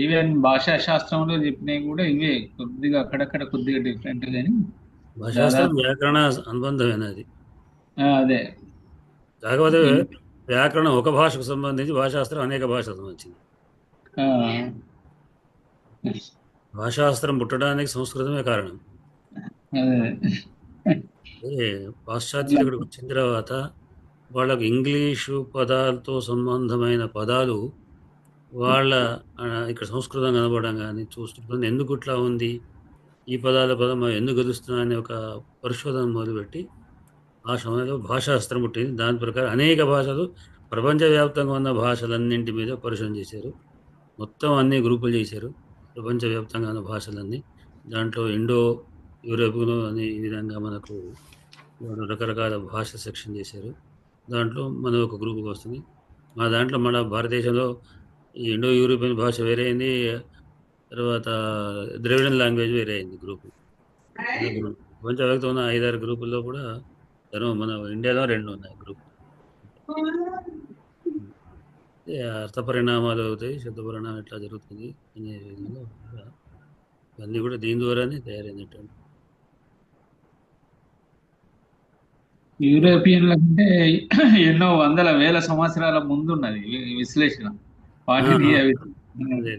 ఇవే భాషా శాస్త్రంలో చెప్పినవి కూడా ఇవే. కొద్దిగా అక్కడక్కడ కొద్దిగా డిఫరెంట్ కానీ భాషాశాస్త్రం వ్యాకరణ అనుబంధమైనది. అదే, కాకపోతే వ్యాకరణం ఒక భాషకు సంబంధించి, భాషాశాస్త్రం అనేక భాషకు సంబంధించింది. భాషాశాస్త్రం పుట్టడానికి సంస్కృతమే కారణం. పాశ్చాత్యులు ఇక్కడికి వచ్చిన తర్వాత వాళ్ళకు ఇంగ్లీషు పదాలతో సంబంధమైన పదాలు వాళ్ళ ఇక్కడ సంస్కృతం కనబడడం కానీ చూస్తుంటుంది. ఎందుకు ఇట్లా ఉంది, ఈ పదాల పదం ఎందుకు గెలుస్తున్నా అనే ఒక పరిశోధన మొదలుపెట్టి ఆ సమయంలో భాషాశాస్త్రం పుట్టింది. దాని ప్రకారం అనేక భాషలు, ప్రపంచవ్యాప్తంగా ఉన్న భాషలన్నింటి మీద పరిశోధన చేశారు. మొత్తం అన్ని గ్రూపులు చేశారు, ప్రపంచవ్యాప్తంగా ఉన్న భాషలన్నీ. దాంట్లో ఇండో యూరోపియన్ అని ఈ విధంగా మనకు రకరకాల భాష సెక్షన్ చేశారు. దాంట్లో మన ఒక గ్రూప్కి వస్తుంది. మా దాంట్లో మన భారతదేశంలో ఈ ఇండో యూరోపియన్ భాష వేరే అయింది, తర్వాత ద్రవిడన్ లాంగ్వేజ్ వేరే అయింది గ్రూపు. ప్రపంచవ్యాప్తంగా ఉన్న 5-6 గ్రూపుల్లో కూడా మన ఇండియాలో 2 ఉన్నాయి గ్రూప్. అర్థ పరిణామాలు అవుతాయి, శబ్ద పరిణామం ఎట్లా జరుగుతుంది అనే విధంగా ఇవన్నీ కూడా దీని ద్వారానే తయారైనటువంటి. యూరోపియన్ల కంటే ఎన్నో వందల వేల సంవత్సరాల ముందున్నది ఈ విశ్లేషణ. వాటిని అదే.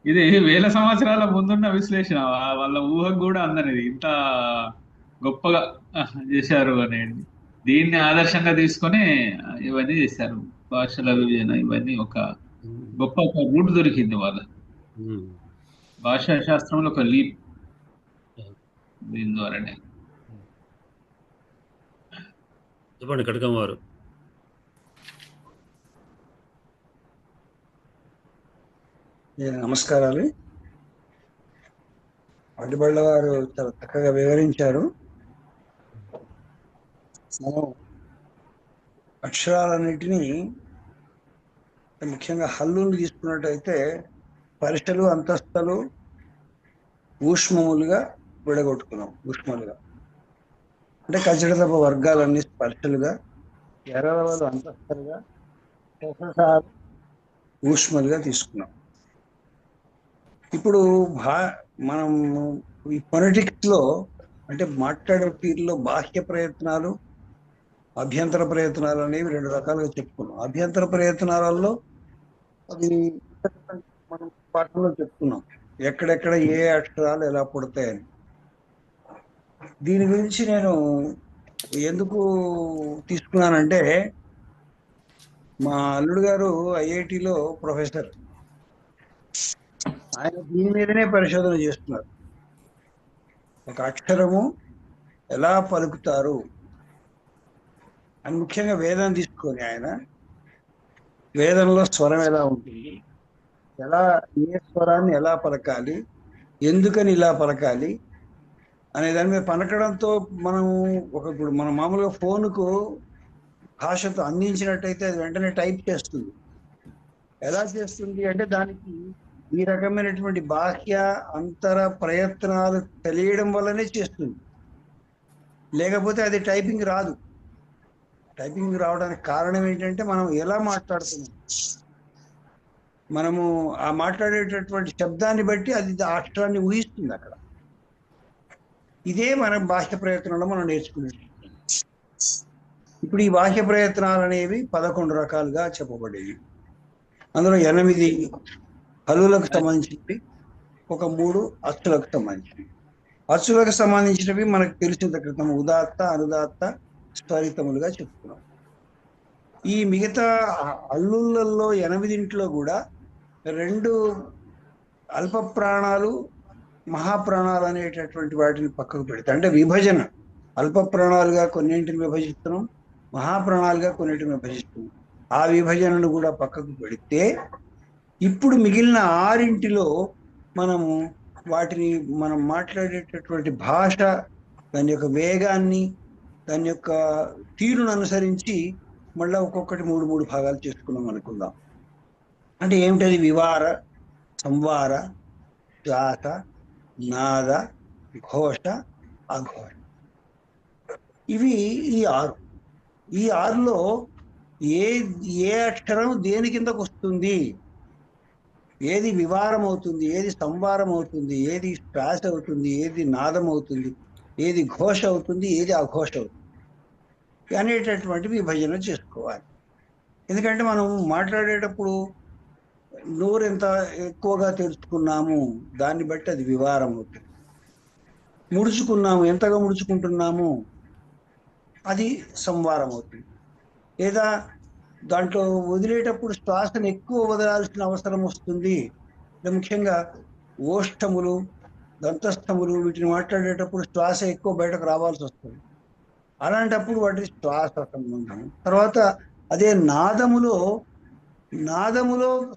ఇది వేల సంవత్సరాల ముందున్న విశ్లేషణ. వాళ్ళ ఊహకు కూడా అందనిది ఇంత గొప్పగా చేశారు అనేది. దీన్ని ఆదర్శంగా తీసుకొని ఇవన్నీ చేశారు. భాషల విభజన ఇవన్నీ ఒక గొప్ప ఒక రూట్ దొరికింది వాళ్ళ భాషా శాస్త్రంలో ఒక లీప్ దీని ద్వారానే. చెప్పండి కటకం వారు. నమస్కారాలు. అడ్డుబళ్ళ వారు చాలా చక్కగా వివరించారు. మనం అక్షరాలన్నిటినీ ముఖ్యంగా హల్లులు తీసుకున్నట్టయితే పరిషలు, అంతస్తులు, ఊష్మములుగా విడగొట్టుకున్నాం. ఊష్మలుగా అంటే ఖచ్చితపు వర్గాలన్నీ స్పర్శలుగా, ఎర్రలవలు అంతస్తులుగా, ఊష్మలుగా తీసుకున్నాం. ఇప్పుడు మనం ఈ పొలిటిక్స్ లో అంటే మాట్లాడే తీరులో బాహ్య ప్రయత్నాలు, అభ్యంతర ప్రయత్నాలు అనేవి రెండు రకాలుగా చెప్పుకున్నాం. అభ్యంతర ప్రయత్నాలలో అది మనం పాఠంలో చెప్పుకున్నాం, ఎక్కడెక్కడ ఏ అక్షరాలు ఎలా పుడతాయని. దీని గురించి నేను ఎందుకు తీసుకున్నానంటే, మా అల్లుడు గారు ఐఐటిలో ప్రొఫెసర్. ఆయన దీని మీదనే పరిశోధన చేస్తున్నారు. ఒక అక్షరము ఎలా పలుకుతారు అని, ముఖ్యంగా వేదం తీసుకొని ఆయన వేదంలో స్వరం ఎలా ఉంటుంది, ఎలా ఏ స్వరాన్ని ఎలా పలకాలి, ఎందుకని ఇలా పలకాలి అనే దాని మీద పలకడంతో మనం ఇప్పుడు మన మామూలుగా ఫోన్కు భాషతో అందించినట్టయితే అది వెంటనే టైప్ చేస్తుంది. ఎలా చేస్తుంది అంటే దానికి ఈ రకమైనటువంటి బాహ్య అంతర ప్రయత్నాలు తెలియడం వల్లనే చేస్తుంది. లేకపోతే అది టైపింగ్ రాదు. టైపింగ్ రావడానికి కారణం ఏంటంటే మనం ఎలా మాట్లాడుతున్నాం, మనము ఆ మాట్లాడేటటువంటి శబ్దాన్ని బట్టి అది ఆ అక్షరాన్ని ఊహిస్తుంది అక్కడ. ఇదే మనం బాహ్య ప్రయత్నంలో మనం నేర్చుకునేది. ఇప్పుడు ఈ బాహ్య ప్రయత్నాలు అనేవి 11 రకాలుగా చెప్పబడేవి. అందులో 8 హల్లులకు సంబంధించినవి, ఒక 3 అచ్చులకు సంబంధించినవి. అచ్చులకు సంబంధించినవి మనకు తెలిసిన క్రితం ఉదాత్త, అనుదాత్త, స్వరితములుగా చెప్పుకున్నాం. ఈ మిగతా హల్లులలో 8 కూడా 2 అల్ప ప్రాణాలు, మహాప్రాణాలు అనేటటువంటి వాటిని పక్కకు పెడతాయి. అంటే విభజన, అల్ప ప్రాణాలుగా కొన్నింటిని విభజిస్తున్నాం, మహాప్రాణాలుగా కొన్నింటిని విభజిస్తున్నాం. ఆ విభజనను కూడా పక్కకు పెడితే ఇప్పుడు మిగిలిన 6 మనము వాటిని మనం మాట్లాడేటటువంటి భాష, దాని యొక్క వేగాన్ని, దాని యొక్క తీరును అనుసరించి మళ్ళీ ఒక్కొక్కటి 3 భాగాలు చేసుకున్నాం అనుకుందాం. అంటే ఏమిటది? వివార, సంవార, శ్వాస, నాద, ఘోష, అఘోష. ఇవి ఈ 6. ఈ 6లో ఏ అక్షరం దేని కిందకు వస్తుంది, ఏది వివారం అవుతుంది, ఏది సంవారం అవుతుంది, ఏది శ్వాస అవుతుంది, ఏది నాదం అవుతుంది, ఏది ఘోష అవుతుంది, ఏది అఘోష అవుతుంది అనేటటువంటి విభజన చేసుకోవాలి. ఎందుకంటే మనం మాట్లాడేటప్పుడు నోరు ఎంత ఎక్కువగా తెరుచుకున్నాము దాన్ని బట్టి అది వివారం అవుతుంది. ముడుచుకున్నాము, ఎంతగా ముడుచుకుంటున్నాము అది సంవారం అవుతుంది. లేదా దాంట్లో వదిలేటప్పుడు శ్వాసను ఎక్కువ వదలాల్సిన అవసరం వస్తుంది. ముఖ్యంగా ఓష్టములు, దంతస్థములు వీటిని మాట్లాడేటప్పుడు శ్వాస ఎక్కువ బయటకు రావాల్సి వస్తుంది. అలాంటప్పుడు వాటి శ్వాస సంబంధం. తర్వాత అదే నాదములో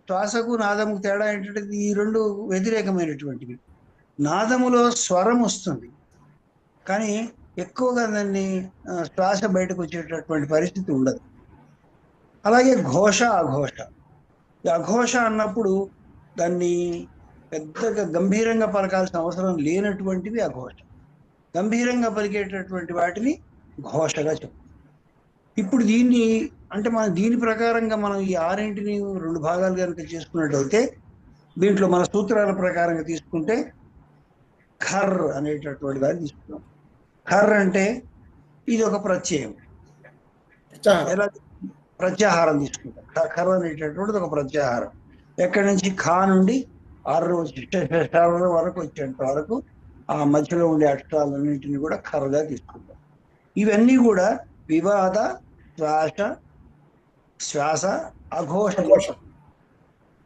శ్వాసకు నాదముకు తేడా ఏంటంటే ఈ 2 వ్యతిరేకమైనటువంటివి. నాదములో స్వరం వస్తుంది, కానీ ఎక్కువగా దాన్ని శ్వాస బయటకు వచ్చేటటువంటి పరిస్థితి ఉండదు. అలాగే ఘోష, అఘోష. ఈ అఘోష అన్నప్పుడు దాన్ని పెద్దగా గంభీరంగా పలకాల్సిన అవసరం లేనటువంటివి అఘోష. గంభీరంగా పలికేటటువంటి వాటిని ఘోషగా చెప్తాం. ఇప్పుడు దీన్ని అంటే మనం దీని ప్రకారంగా మనం ఈ 6 2 భాగాలు కనుక చేసుకున్నట్టయితే, దీంట్లో మన సూత్రాల ప్రకారంగా తీసుకుంటే ఖర్ అనేటటువంటి దాన్ని తీసుకున్నాం. ఖర్ అంటే ఇది ఒక ప్రత్యయం. ప్రత్యాహారం. ఎలా ప్రత్యాహారం తీసుకుంటాం. ఖర్ అనేటటువంటిది ఒక ప్రత్యాహారం. ఎక్కడి నుంచి ఖా నుండి 6 అక్షరాల వరకు వచ్చేంత వరకు ఆ మధ్యలో ఉండే అక్షరాలన్నింటినీ కూడా ఖర్గా తీసుకుంటాం. ఇవన్నీ కూడా వివాద, శ్వాస,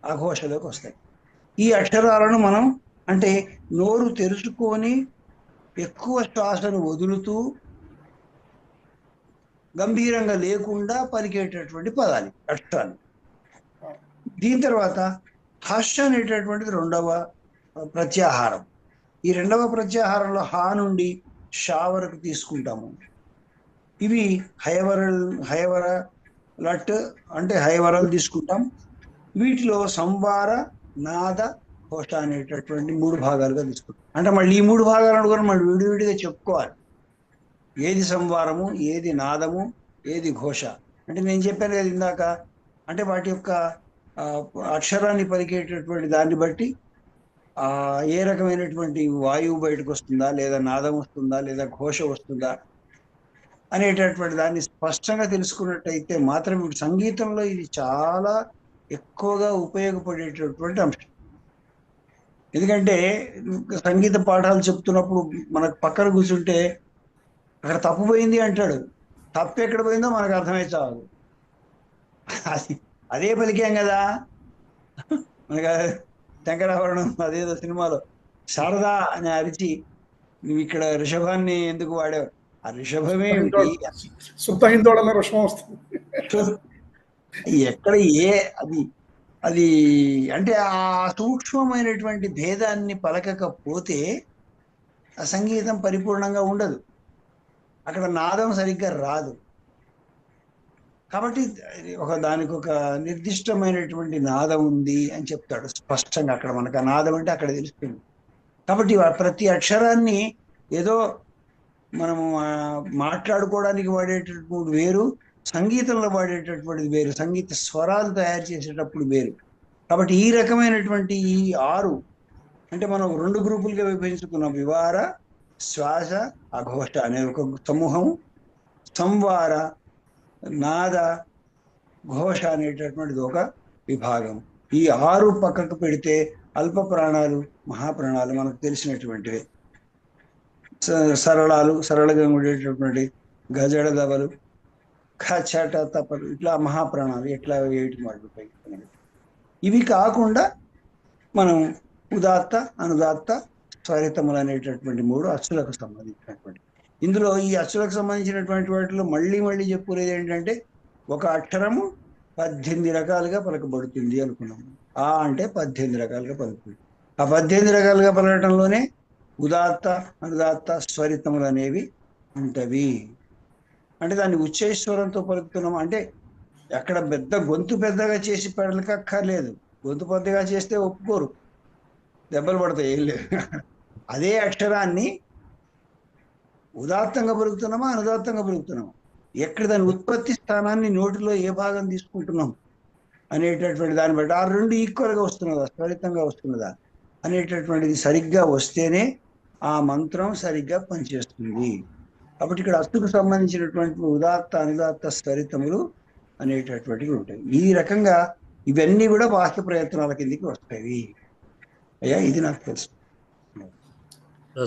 అఘోషలోకి వస్తాయి. ఈ అక్షరాలను మనం అంటే నోరు తెరుచుకొని ఎక్కువ శ్వాసను వదులుతూ గంభీరంగా లేకుండా పలికేటటువంటి పదాలు అక్షరాలు. దీని తర్వాత హర్ష అనేటటువంటిది 2వ ప్రత్యాహారం. ఈ 2వ ప్రత్యాహారంలో హా నుండి షా వరకు తీసుకుంటాము. ఇవి హయవర లట్ అంటే హయవరాలు తీసుకుంటాం. వీటిలో సంవార, నాద, ఘోష అనేటటువంటి 3 భాగాలుగా తీసుకుంటాం. అంటే మళ్ళీ ఈ 3 భాగాలను కూడా మళ్ళీ విడివిడిగా చెప్పుకోవాలి. ఏది సంవారము, ఏది నాదము, ఏది ఘోష. అంటే నేను చెప్పాను కదా ఇందాక, అంటే వాటి యొక్క అక్షరాన్ని పలికేటటువంటి దాన్ని బట్టి ఏ రకమైనటువంటి వాయువు బయటకు వస్తుందా, లేదా నాదం వస్తుందా, లేదా ఘోష వస్తుందా అనేటటువంటి దాన్ని స్పష్టంగా తెలుసుకున్నట్టయితే మాత్రం సంగీతంలో ఇది చాలా ఎక్కువగా ఉపయోగపడేటటువంటి అంశం. ఎందుకంటే సంగీత పాఠాలు చెప్తున్నప్పుడు మనకు పక్కన కూర్చుంటే అక్కడ తప్పు పోయింది అంటాడు, తప్పు ఎక్కడ పోయిందో మనకు అర్థమై చాలు. అదే పలికాం కదా మనకు. శంకరాభరణం అదేదో సినిమాలో శారదా అని అరిచి నువ్వు ఇక్కడ రిషభాన్ని ఎందుకు వాడావు, ఆ రిషభమే శుద్ధ హిందోళన ఋషభం వస్తుంది. ఎక్కడ అది అంటే ఆ సూక్ష్మమైనటువంటి భేదాన్ని పలకకపోతే ఆ సంగీతం పరిపూర్ణంగా ఉండదు, అక్కడ నాదం సరిగ్గా రాదు. కాబట్టి దానికి ఒక నిర్దిష్టమైనటువంటి నాదం ఉంది అని చెప్తాడు స్పష్టంగా. అక్కడ మనకు ఆ నాదం అంటే అక్కడ తెలుస్తుంది. కాబట్టి ప్రతి అక్షరాన్ని ఏదో మనము మాట్లాడుకోవడానికి వాడేటటువంటి వేరు, సంగీతంలో వాడేటటువంటిది వేరు, సంగీత స్వరాలు తయారు చేసేటప్పుడు వేరు. కాబట్టి ఈ రకమైనటువంటి ఈ 6 అంటే మనం 2 గ్రూపులుగా విభజించుకున్నాం. వివార, శ్వాస, అఘోష అనే ఒక సమూహము, సంవార, నాద, ఘోష అనేటటువంటిది ఒక విభాగం. ఈ 6 పక్కకు పెడితే అల్ప ప్రాణాలు, మహాప్రాణాలు మనకు తెలిసినటువంటివి. సరళంగా ఉండేటటువంటి గజడ దవలు, ఖచట తపలు, ఇట్లా మహాప్రాణాలు ఎట్లా 8 మాటలు. ఇవి కాకుండా మనం ఉదాత్త, అనుదాత్త, స్వరితములు అనేటటువంటి 3 అచ్చులకు సంబంధించినటువంటి. ఇందులో ఈ అచ్చులకు సంబంధించినటువంటి వాటిలో మళ్ళీ చెప్పుకునేది ఏంటంటే ఒక అక్షరము 18 రకాలుగా పలకబడుతుంది అనుకున్నాము. ఆ అంటే 18 రకాలుగా పలుకుతుంది. ఆ 18 రకాలుగా పలకటంలోనే ఉదాత్త, అనుదాత్త, స్వరితములు అనేవి ఉంటవి. అంటే దాన్ని ఉచ్చైశ్వరంతో పలుకుతున్నాము. అంటే అక్కడ గొంతు పెద్దగా చేసి పలకక్కర్లేదు. గొంతు పెద్దగా చేస్తే ఒప్పుకోరు, దెబ్బలు పడతాయి, ఏం లేదు. అదే అక్షరాన్ని ఉదాత్తంగా పలుకుతున్నామా, అనుదాత్తంగా పలుకుతున్నామా, ఎక్కడ దాని ఉత్పత్తి స్థానాన్ని నోటిలో ఏ భాగం తీసుకుంటున్నాం అనేటటువంటి దాన్ని బట్టి ఆ 2 ఈక్వల్గా వస్తున్నదా, స్వరితంగా వస్తున్నదా అనేటటువంటిది సరిగ్గా వస్తేనే ఆ మంత్రం సరిగ్గా పనిచేస్తుంది. కాబట్టి ఇక్కడ అస్తుకు సంబంధించినటువంటి ఉదాత్త, అనుదాత్త, స్వరితములు అనేటటువంటివి ఉంటాయి. ఈ రకంగా ఇవన్నీ కూడా బాహ్య ప్రయత్నాల కిందికి వస్తాయి. అయ్యా ఇది నాకు తెలుసు.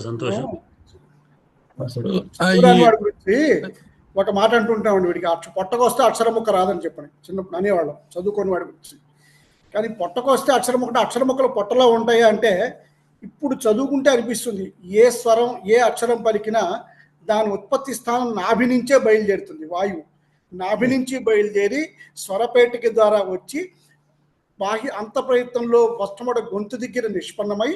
సంతోషం. వాడి గురించి ఒక మాట అంటుంటామండి, వీడికి పొట్టకొస్తే అక్షరం ముక్క రాదని చెప్పండి చిన్నప్పుడు అనేవాళ్ళం చదువుకోని వాడి గురించి. కానీ పొట్టకొస్తే అక్షరం ముక్క, అక్షరం ముక్కలు పొట్టలో ఉంటాయి అంటే ఇప్పుడు చదువుకుంటే అనిపిస్తుంది. ఏ స్వరం, ఏ అక్షరం పలికినా దాని ఉత్పత్తి స్థానం నాభి నుంచే బయలుదేరుతుంది. వాయువు నాభి నుంచి బయలుదేరి స్వరపేటిక ద్వారా వచ్చి బాహ్య అంత ప్రయత్నంలో మొట్టమొదటి గొంతు దగ్గర నిష్పన్నమై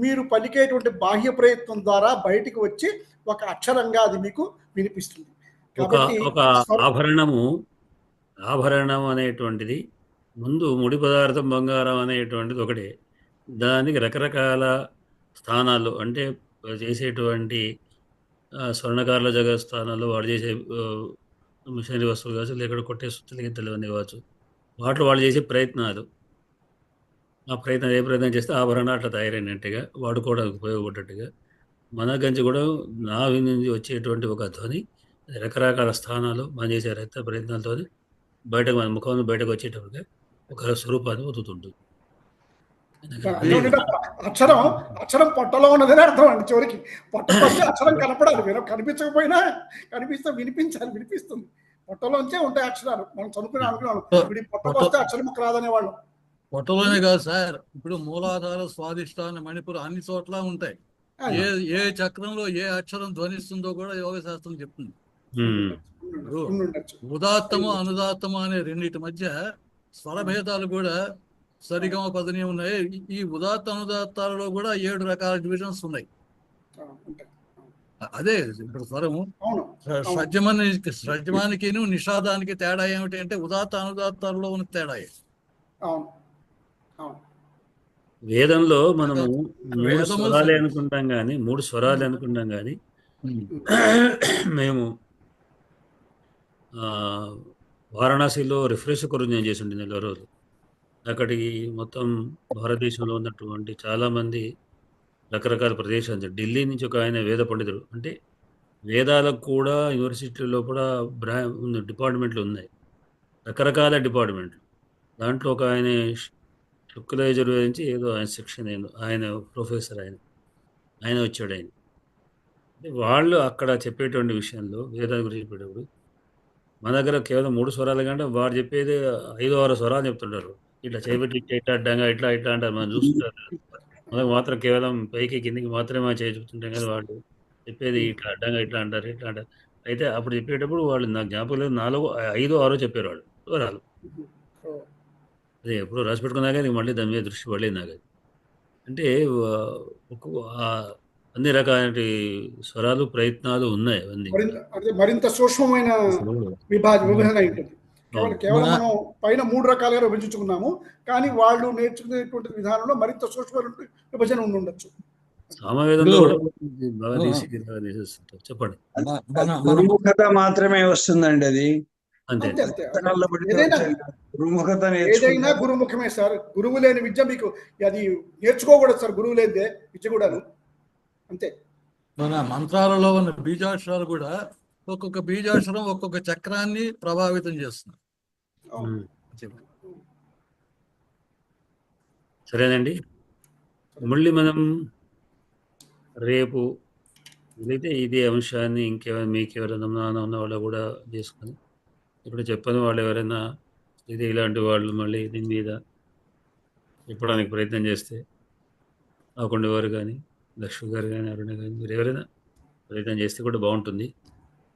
మీరు పలికేటువంటి బాహ్య ప్రయత్నం ద్వారా బయటికి వచ్చి ఒక అక్షరంగా అది మీకు వినిపిస్తుంది. ఒక ఆభరణం అనేటువంటిది ముందు ముడి పదార్థం బంగారం అనేటువంటిది ఒకటే. దానికి రకరకాల స్థానాలు అంటే చేసేటువంటి స్వర్ణకారుల జగ స్థానాల్లో వాడు చేసే మిషనరీ వస్తువులు కావచ్చు, లేకపోతే కొట్టే సుత్తులకి తెలియని కావచ్చు, వాటిలో వాళ్ళు చేసే ప్రయత్నాలు, ఆ ప్రయత్నం ఏ ప్రయత్నం చేస్తే ఆభరణం అట్లా తయారైనట్టుగా వాడుకోవడానికి ఉపయోగపడ్డట్టుగా మన గంజి కూడా నావి నుంచి వచ్చేటువంటి ఒక ధ్వని రకరకాల స్థానాలు మనం చేసే రక్త ప్రయత్నాలతో బయటకు మన ముఖం బయటకు వచ్చేటప్పటికే ఒక స్వరూపాన్ని ఒత్తుతుంటుంది. అక్షరం అక్షరం పొట్టలో ఉన్నదని అర్థం అండి. చివరికి పొట్టకు వస్తే అక్షరం కనపడాలి, మీరు కనిపించకపోయినా కనిపిస్తే వినిపిస్తుంది. పొట్టలోంచే ఉంటాయి అక్షరాలు. మనం చదువుకుని అనుకున్నాం ఇప్పుడు పొట్టకు వస్తే అక్షరం ముక్క రాదనేవాళ్ళం. పొట్టలోనే కాదు సార్, ఇప్పుడు మూలాధార, స్వాదిష్టాన, మణిపుర అన్ని చోట్ల ఉంటాయి. ఏ చక్రంలో ఏ అక్షరం ధ్వనిస్తుందో కూడా యోగ శాస్త్రం చెప్తుంది. ఉదాత్తము అనుదాత్తము అనే రెండింటి మధ్య స్వరభేదాలు కూడా సరిగమ పదని ఉన్నాయి. ఈ ఉదాత్త అనుదాత్తాలలో కూడా 7 రకాల డివిజన్స్ ఉన్నాయి. అదే ఇప్పుడు స్వరము షడ్జమానికి నిషాదానికి తేడా ఏమిటి అంటే ఉదాత్త అనుదాత్తాలలో ఉన్న తేడా. వేదంలో మనము 3 స్వరాలే అనుకుంటాం కానీ 3 స్వరాలు అనుకుంటాం కానీ మేము వారణాసిలో రిఫ్రెష్ కొరకు నేను చేసింది 4 రోజులు. అక్కడికి మొత్తం భారతదేశంలో ఉన్నటువంటి చాలామంది రకరకాల ప్రదేశాలు, ఢిల్లీ నుంచి ఒక ఆయన వేద పండితుడు, అంటే వేదాలకు కూడా యూనివర్సిటీలో కూడా డిపార్ట్మెంట్లు ఉన్నాయి, రకరకాల డిపార్ట్మెంట్లు. దాంట్లో ఒక ఆయన శుక్ల యజుర్వేద నుంచి ఏదో ఆయన సెక్షన్ ఏదో ఆయన ప్రొఫెసర్ ఆయన వచ్చాడు. ఆయన వాళ్ళు అక్కడ చెప్పేటువంటి విషయంలో వేదాల గురించి చెప్పేటప్పుడు మన దగ్గర కేవలం 3 స్వరాలు కంటే వాడు చెప్పేది 5-6 స్వరాలు చెప్తుంటారు. ఇట్లా చేయబెట్టి ఇట్లా అడ్డంగా ఇట్లా అంటారు. మనం చూస్తుంటారు. మనకు మాత్రం కేవలం పైకి కిందికి మాత్రమే మనం చేస్తుంటాం కదా, వాళ్ళు చెప్పేది ఇట్లా అడ్డంగా ఇట్లా అంటారు. అయితే అప్పుడు చెప్పేటప్పుడు వాళ్ళు నాకు జ్ఞాపకం లేదు, 4-5-6 చెప్పారు వాళ్ళు స్వరాలు. అదే ఎప్పుడో రాసి పెట్టుకున్నాక నీకు మళ్ళీ దాని మీద దృష్టి పడలేదు నాకు. అంటే అన్ని రకాల స్వరాలు ప్రయత్నాలు ఉన్నాయి. అవన్నీ మరింత సూక్ష్మమైన విభజన ఉంటుంది. కేవలం మనం పైన 3 రకాలుగా విభజించుకున్నాము, కానీ వాళ్ళు నేర్చుకునేటువంటి విధానంలో మరింత సూక్ష్మమైన విభజన ఉండొచ్చు. సామవేదంలో చెప్పండి. గురుముఖత మాత్రమే వస్తుందండి అది. ఏదైనా గురుముఖమే సార్. గురువు లేని విద్య మీకు అది నేర్చుకోకూడదు సార్. గురువు లేదే విద్య కూడా అంతే. మన మంత్రాలలో ఉన్న బీజాక్షరాలు కూడా ఒక్కొక్క బీజాక్షరం ఒక్కొక్క చక్రాన్ని ప్రభావితం చేస్తుంది. సరేనండి, మళ్ళీ మనం రేపు వీలైతే ఇదే అంశాన్ని ఇంకేమైనా మీకు ఎవరైనా ఉన్న వాళ్ళు కూడా చేసుకొని, ఇప్పుడు చెప్పని వాళ్ళు ఎవరైనా ఇలాంటి వాళ్ళు మళ్ళీ దీని మీద చెప్పడానికి ప్రయత్నం చేస్తే ఆకొండ వారు కానీ, లక్ష్మి గారు కానీ, అరుణ కానీ, మీరు ఎవరైనా ప్రయత్నం చేస్తే కూడా బాగుంటుంది.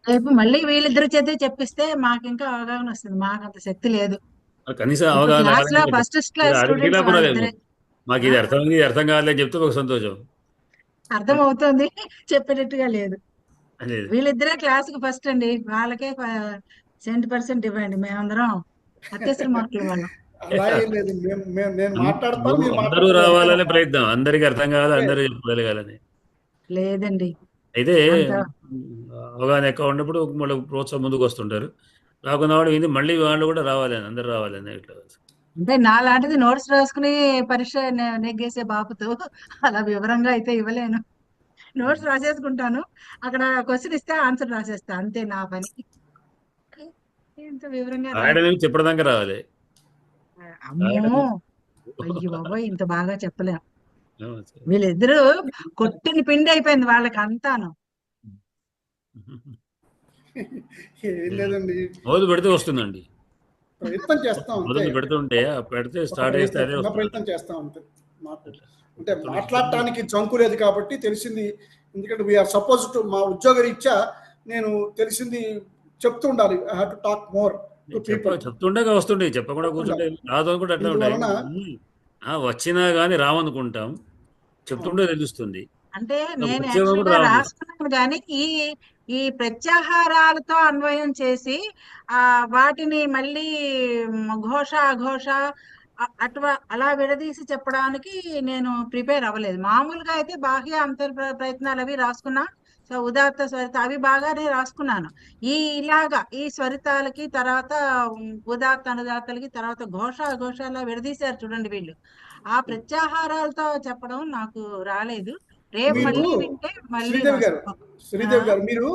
రేపు మళ్ళీ వీళ్ళిద్దరి చేతే చెప్పిస్తే మాకు ఇంకా అవగాహన వస్తుంది. మాకు అంత శక్తి లేదు. కనీసం అవగాహన మాకు ఇది అర్థం కావాలని చెప్తే ఒక సంతోషం. అర్థం అవుతుంది, చెప్పేటట్టుగా లేదు. వీళ్ళిద్దరే క్లాస్ కి ఫస్ట్ అండి, వాళ్ళకే 70% ఇవ్వండి. మేమందరం అత్యవసర మార్కులు వాళ్ళం. అందరూ రావాలనే ప్రయత్నం, అందరికి అర్థం కావాలి, అందరూ చెప్పగలగాలని లేదండి. అయితే అవగాహన ఎక్కువ ఉన్నప్పుడు మళ్ళీ ప్రోత్సాహం ముందుకు వస్తుంటారు. రాకున్న వాడు ఇది మళ్ళీ వాళ్ళు కూడా రావాలని, అందరు రావాలని ఇట్లా. అంటే నాలాంటిది నోట్స్ రాసుకుని పరీక్ష నెగ్గేసే బాపుతో అలా వివరంగా అయితే ఇవ్వలేను. నోట్స్ రాసేసుకుంటాను, అక్కడ క్వశ్చన్ ఇస్తే ఆన్సర్ రాసేస్తా, అంతే నా పని. ఇంత వివరంగా చెప్పడానికి రావాలి. అమ్మో అయ్యో బాబోయ్, ఇంత బాగా చెప్పలేం. వీళ్ళిద్దరూ కొట్టిన పిండి అయిపోయింది వాళ్ళకి అంతాను. లేదండి, మొదలు పెడితే వస్తుందండి. ప్రయత్నం చేస్తాం, మొదలు పెడితే స్టార్ట్ చేస్తే ప్రయత్నం చేస్తాం అంతే. మాకు అంటే మాట్లాడటానికి జంకు లేదు కాబట్టి తెలిసింది. ఎందుకంటే వీఆర్ సపోజ్ టు, మా ఉద్యోగ రీత్యా నేను తెలిసింది చెప్తూ ఉండాలి. I have to talk more to people. చెప్తుండగా వస్తుండే, చెప్పకుండా కూర్చుంటే రాదు అనుకుంటే అట్లా ఉంటాయి. వచ్చినా కానీ రావనుకుంటాం, చెప్తుండే తెలుస్తుంది. అంటే నేను యాక్చువల్గా రాసుకున్నాను కానీ ఈ ప్రత్యాహారాలతో అన్వయం చేసి వాటిని మళ్ళీ ఘోష అఘోష అలా విడదీసి చెప్పడానికి నేను ప్రిపేర్ అవ్వలేదు. మామూలుగా అయితే బాహ్య అంతర్ ప్రయత్నాలు అవి రాసుకున్నా, సో ఉదాత్త స్వరిత అవి బాగానే రాసుకున్నాను. ఇలాగా ఈ స్వరితాలకి తర్వాత ఉదాత్త అనుదాత్తలకి తర్వాత ఘోష అఘోష అలా విడదీశారు చూడండి వీళ్ళు. ఆ ప్రత్యాహారాలతో చెప్పడం నాకు రాలేదు. రేపు మళ్ళీ వింటే మళ్ళీ. శ్రీదేవి గారు మీరు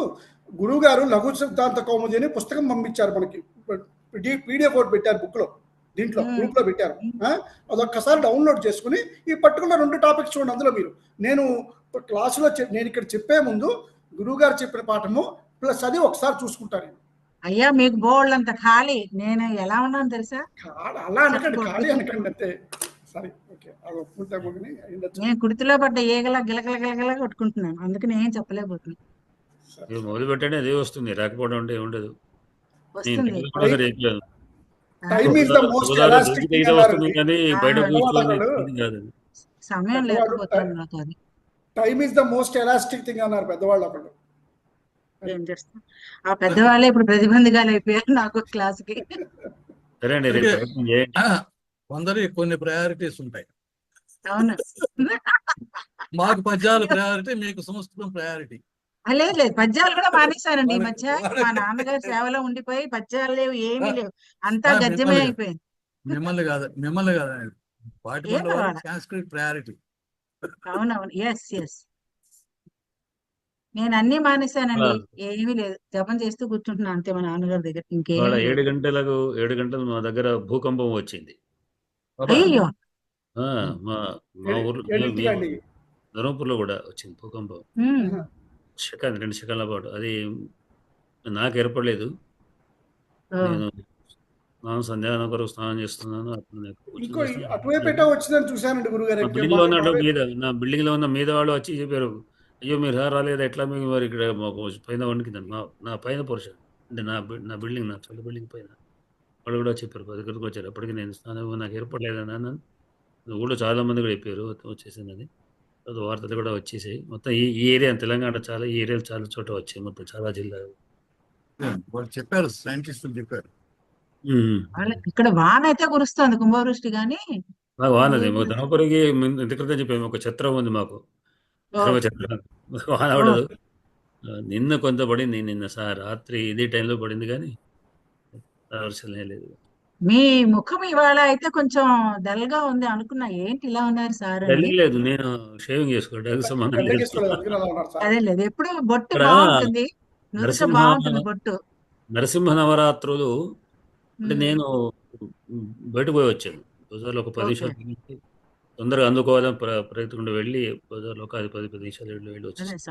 గురువు గారు లఘు సిద్ధాంత కౌముది అని పుస్తకం పంపించారు మనకి, PDF ఒకటి పెట్టారు బుక్లో, దీంట్లో గ్రూప్లో పెట్టారు. అదొక్కసారి డౌన్లోడ్ చేసుకుని ఈ పర్టికులర్ 2 టాపిక్స్ చూడండి. అందులో మీరు నేను క్లాసులో నేను ఇక్కడ చెప్పే ముందు గురువు గారు చెప్పిన పాఠము ప్లస్ అది ఒకసారి చూసుకుంటాను నేను. అయ్యా మీకు బోల్డ్ అంత ఖాళీ, నేను ఎలా ఉన్నాను తెలుసా? అలా అనకండి, ఖాళీ అనకండి అంతే. సరే ఓకే, అది ఒప్పుకుంటే నేను కుర్తిలో పడ్డ ఏగలా గిలగల గిలగల కొట్టుకుంటున్నాను, అందుకని ఏం చెప్పలేకపోతున్నాను. మొదలు పెట్టండి, అదే వస్తుంది, రాకపోవడం అంటే ఉండదు. వస్తుంది. Time is the most elastic thing వస్తుంది కానీ బయట కూర్చొని కాదు. సమయం లేకపోతుంది నాకు. అది time is the most elastic thing అన్నారు పెద్దవాళ్ళు ఒకళ్ళు. ఏం చేస్తాం, ఆ పెద్దవాళ్ళే ఇప్పుడు ప్రతిబంధకాలు అయిపోయారు నాకు క్లాస్కి. సరే అండి, కొందరి కొన్ని ప్రయారిటీస్ ఉంటాయి. అవును, మాకు పద్యాలు ప్రయారిటీ, మీకు సంస్కృతం ప్రయారిటీ. లేదు లేదు, పద్యాలు కూడా మానేశానండి ఈ మధ్య. మా నాన్నగారు సేవలో ఉండిపోయి పద్యాలు లేవు, ఏమీ లేవు, అంతా గద్యమే అయిపోయింది. మిమ్మల్ని కాదు వాటి సంస్కృత ప్రయారిటీ. అవునవును, ఎస్ ఎస్, నేను అన్ని మానేశానండి, ఏమీ లేదు, జపం చేస్తూ కూర్చుంటున్నా అంతే మా నాన్నగారి దగ్గర. ఇంకేం 7 గంటలు మా దగ్గర భూకంపం వచ్చింది. అయ్యో, మా ఊర్లో ధర్మపూర్లో కూడా వచ్చింది భూకంపం. 2 సెకండ్ల పాటు. అది నాకు ఏర్పడలేదు. నేను సంధ్యానం కొరకు స్నానం చేస్తున్నాను. నా బిల్డింగ్ లో ఉన్న మీద వాళ్ళు వచ్చి చెప్పారు, అయ్యో మీరు రాలేదు, ఎట్లా మీకు మరి ఇక్కడ మాకు పైన వణికిందని. నా పైన పోర్షన్ అంటే నా బిల్డింగ్, నా చొల్ల బిల్డింగ్ పైన వాళ్ళు కూడా చెప్పారు, 10 గంటలకు వచ్చారు. అప్పటికి నేను స్నానం నాకు ఏర్పడలేదని అన్నాను. ఊళ్ళో చాలా మంది కూడా చెప్పారు వచ్చేసింది అది. వార్తలు కూడా వచ్చేసాయి. మొత్తం ఈ ఏరియా తెలంగాణ చాలా, ఈ ఏరియాలో చాలా చోట వచ్చాయి, మొత్తం చాలా జిల్లాలు వాళ్ళు చెప్పారు, సైంటిస్టులు చెప్పారు. ఇక్కడ వాన అయితే కురుస్తుంది, కుంభవృష్టి. కానీ వానది ధర్మపురికి ఇంత క్రితం చెప్పాము, ఒక ఛత్రం ఉంది మాకు, వాన పడదు. నిన్న కొంత పడింది, నిన్న రాత్రి ఇదే టైంలో పడింది, కానీ వర్షాలు లేదు. మీ ముఖం ఇవాళ అయితే కొంచెం డల్ గా ఉంది అనుకున్నా, ఏంటి ఇలా ఉన్నారు సార్? లేదు, నేను షేవింగ్ చేసుకోవడం. అదే లేదు, ఎప్పుడు బొట్టు బాగుంటుంది, బాగుంటుంది బొట్టు. నరసింహ నవరాత్రులు అంటే నేను బయటకు పోయి వచ్చాను బజార్లో, ఒక 10 నిమిషాలు తొందరగా అందుకోవాలని ప్రయత్నం వెళ్ళి బజార్లో ఒక 10 నిమిషాలు వెళ్ళి వచ్చాను.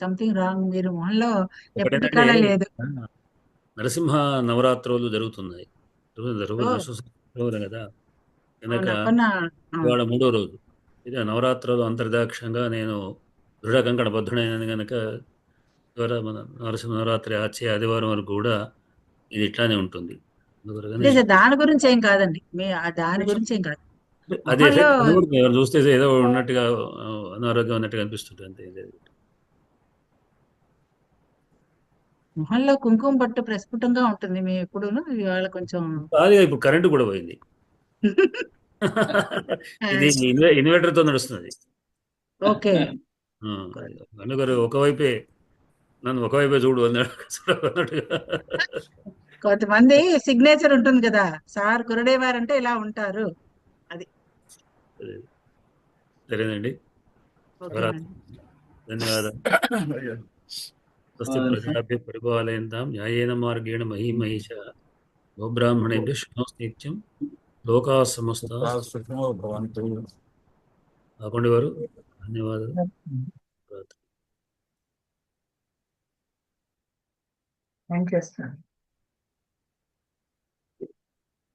సంథింగ్ రాంగ్, మీరు మొహంలో లేదు. నరసింహ నవరాత్రులు జరుగుతున్నాయి కదా కనుక ఇవాళ 3వ రోజు. ఇదే నవరాత్రులు అంతర్దాక్షంగా నేను దృఢ కంకణ బద్ధుడైన కనుక ద్వారా మన నరసింహ నవరాత్రి వచ్చే ఆదివారం వరకు కూడా ఇది ఇట్లానే ఉంటుంది. దాని గురించి ఏం కాదండి, దాని గురించి ఏం కాదు. అదే చూస్తే ఏదో ఉన్నట్టుగా అనారోగ్యం ఉన్నట్టుగా అనిపిస్తుంది అంతే. మొహంలో కుంకుమ పట్టు ప్రస్ఫుటంగా ఉంటుంది మీ ఎప్పుడు, ఇవాళ కొంచెం ఇప్పుడు కరెంటు కూడా పోయింది. ఇది ఇన్వర్టర్ తో నడుస్తుంది. ఓకే, అన్నగారు నన్ను ఒకవైపే చూడు అన్నట్టుగా. కొంతమంది సిగ్నేచర్ ఉంటుంది కదా, సార్ కురడేవారు అంటే ఇలా ఉంటారు. అది సరేనండి, ధన్యవాదాలు. స్వస్తి ప్రజాభ్య పరిపాలయంతాం న్యాయేన మార్గేణ మహీమహేష గోబ్రాహ్మణేభ్యః శుభమస్తు నిత్యం లోకా సమస్తా సుఖినో భవంతు. కాకుండా వారు ధన్యవాదాలు. Thank you sir.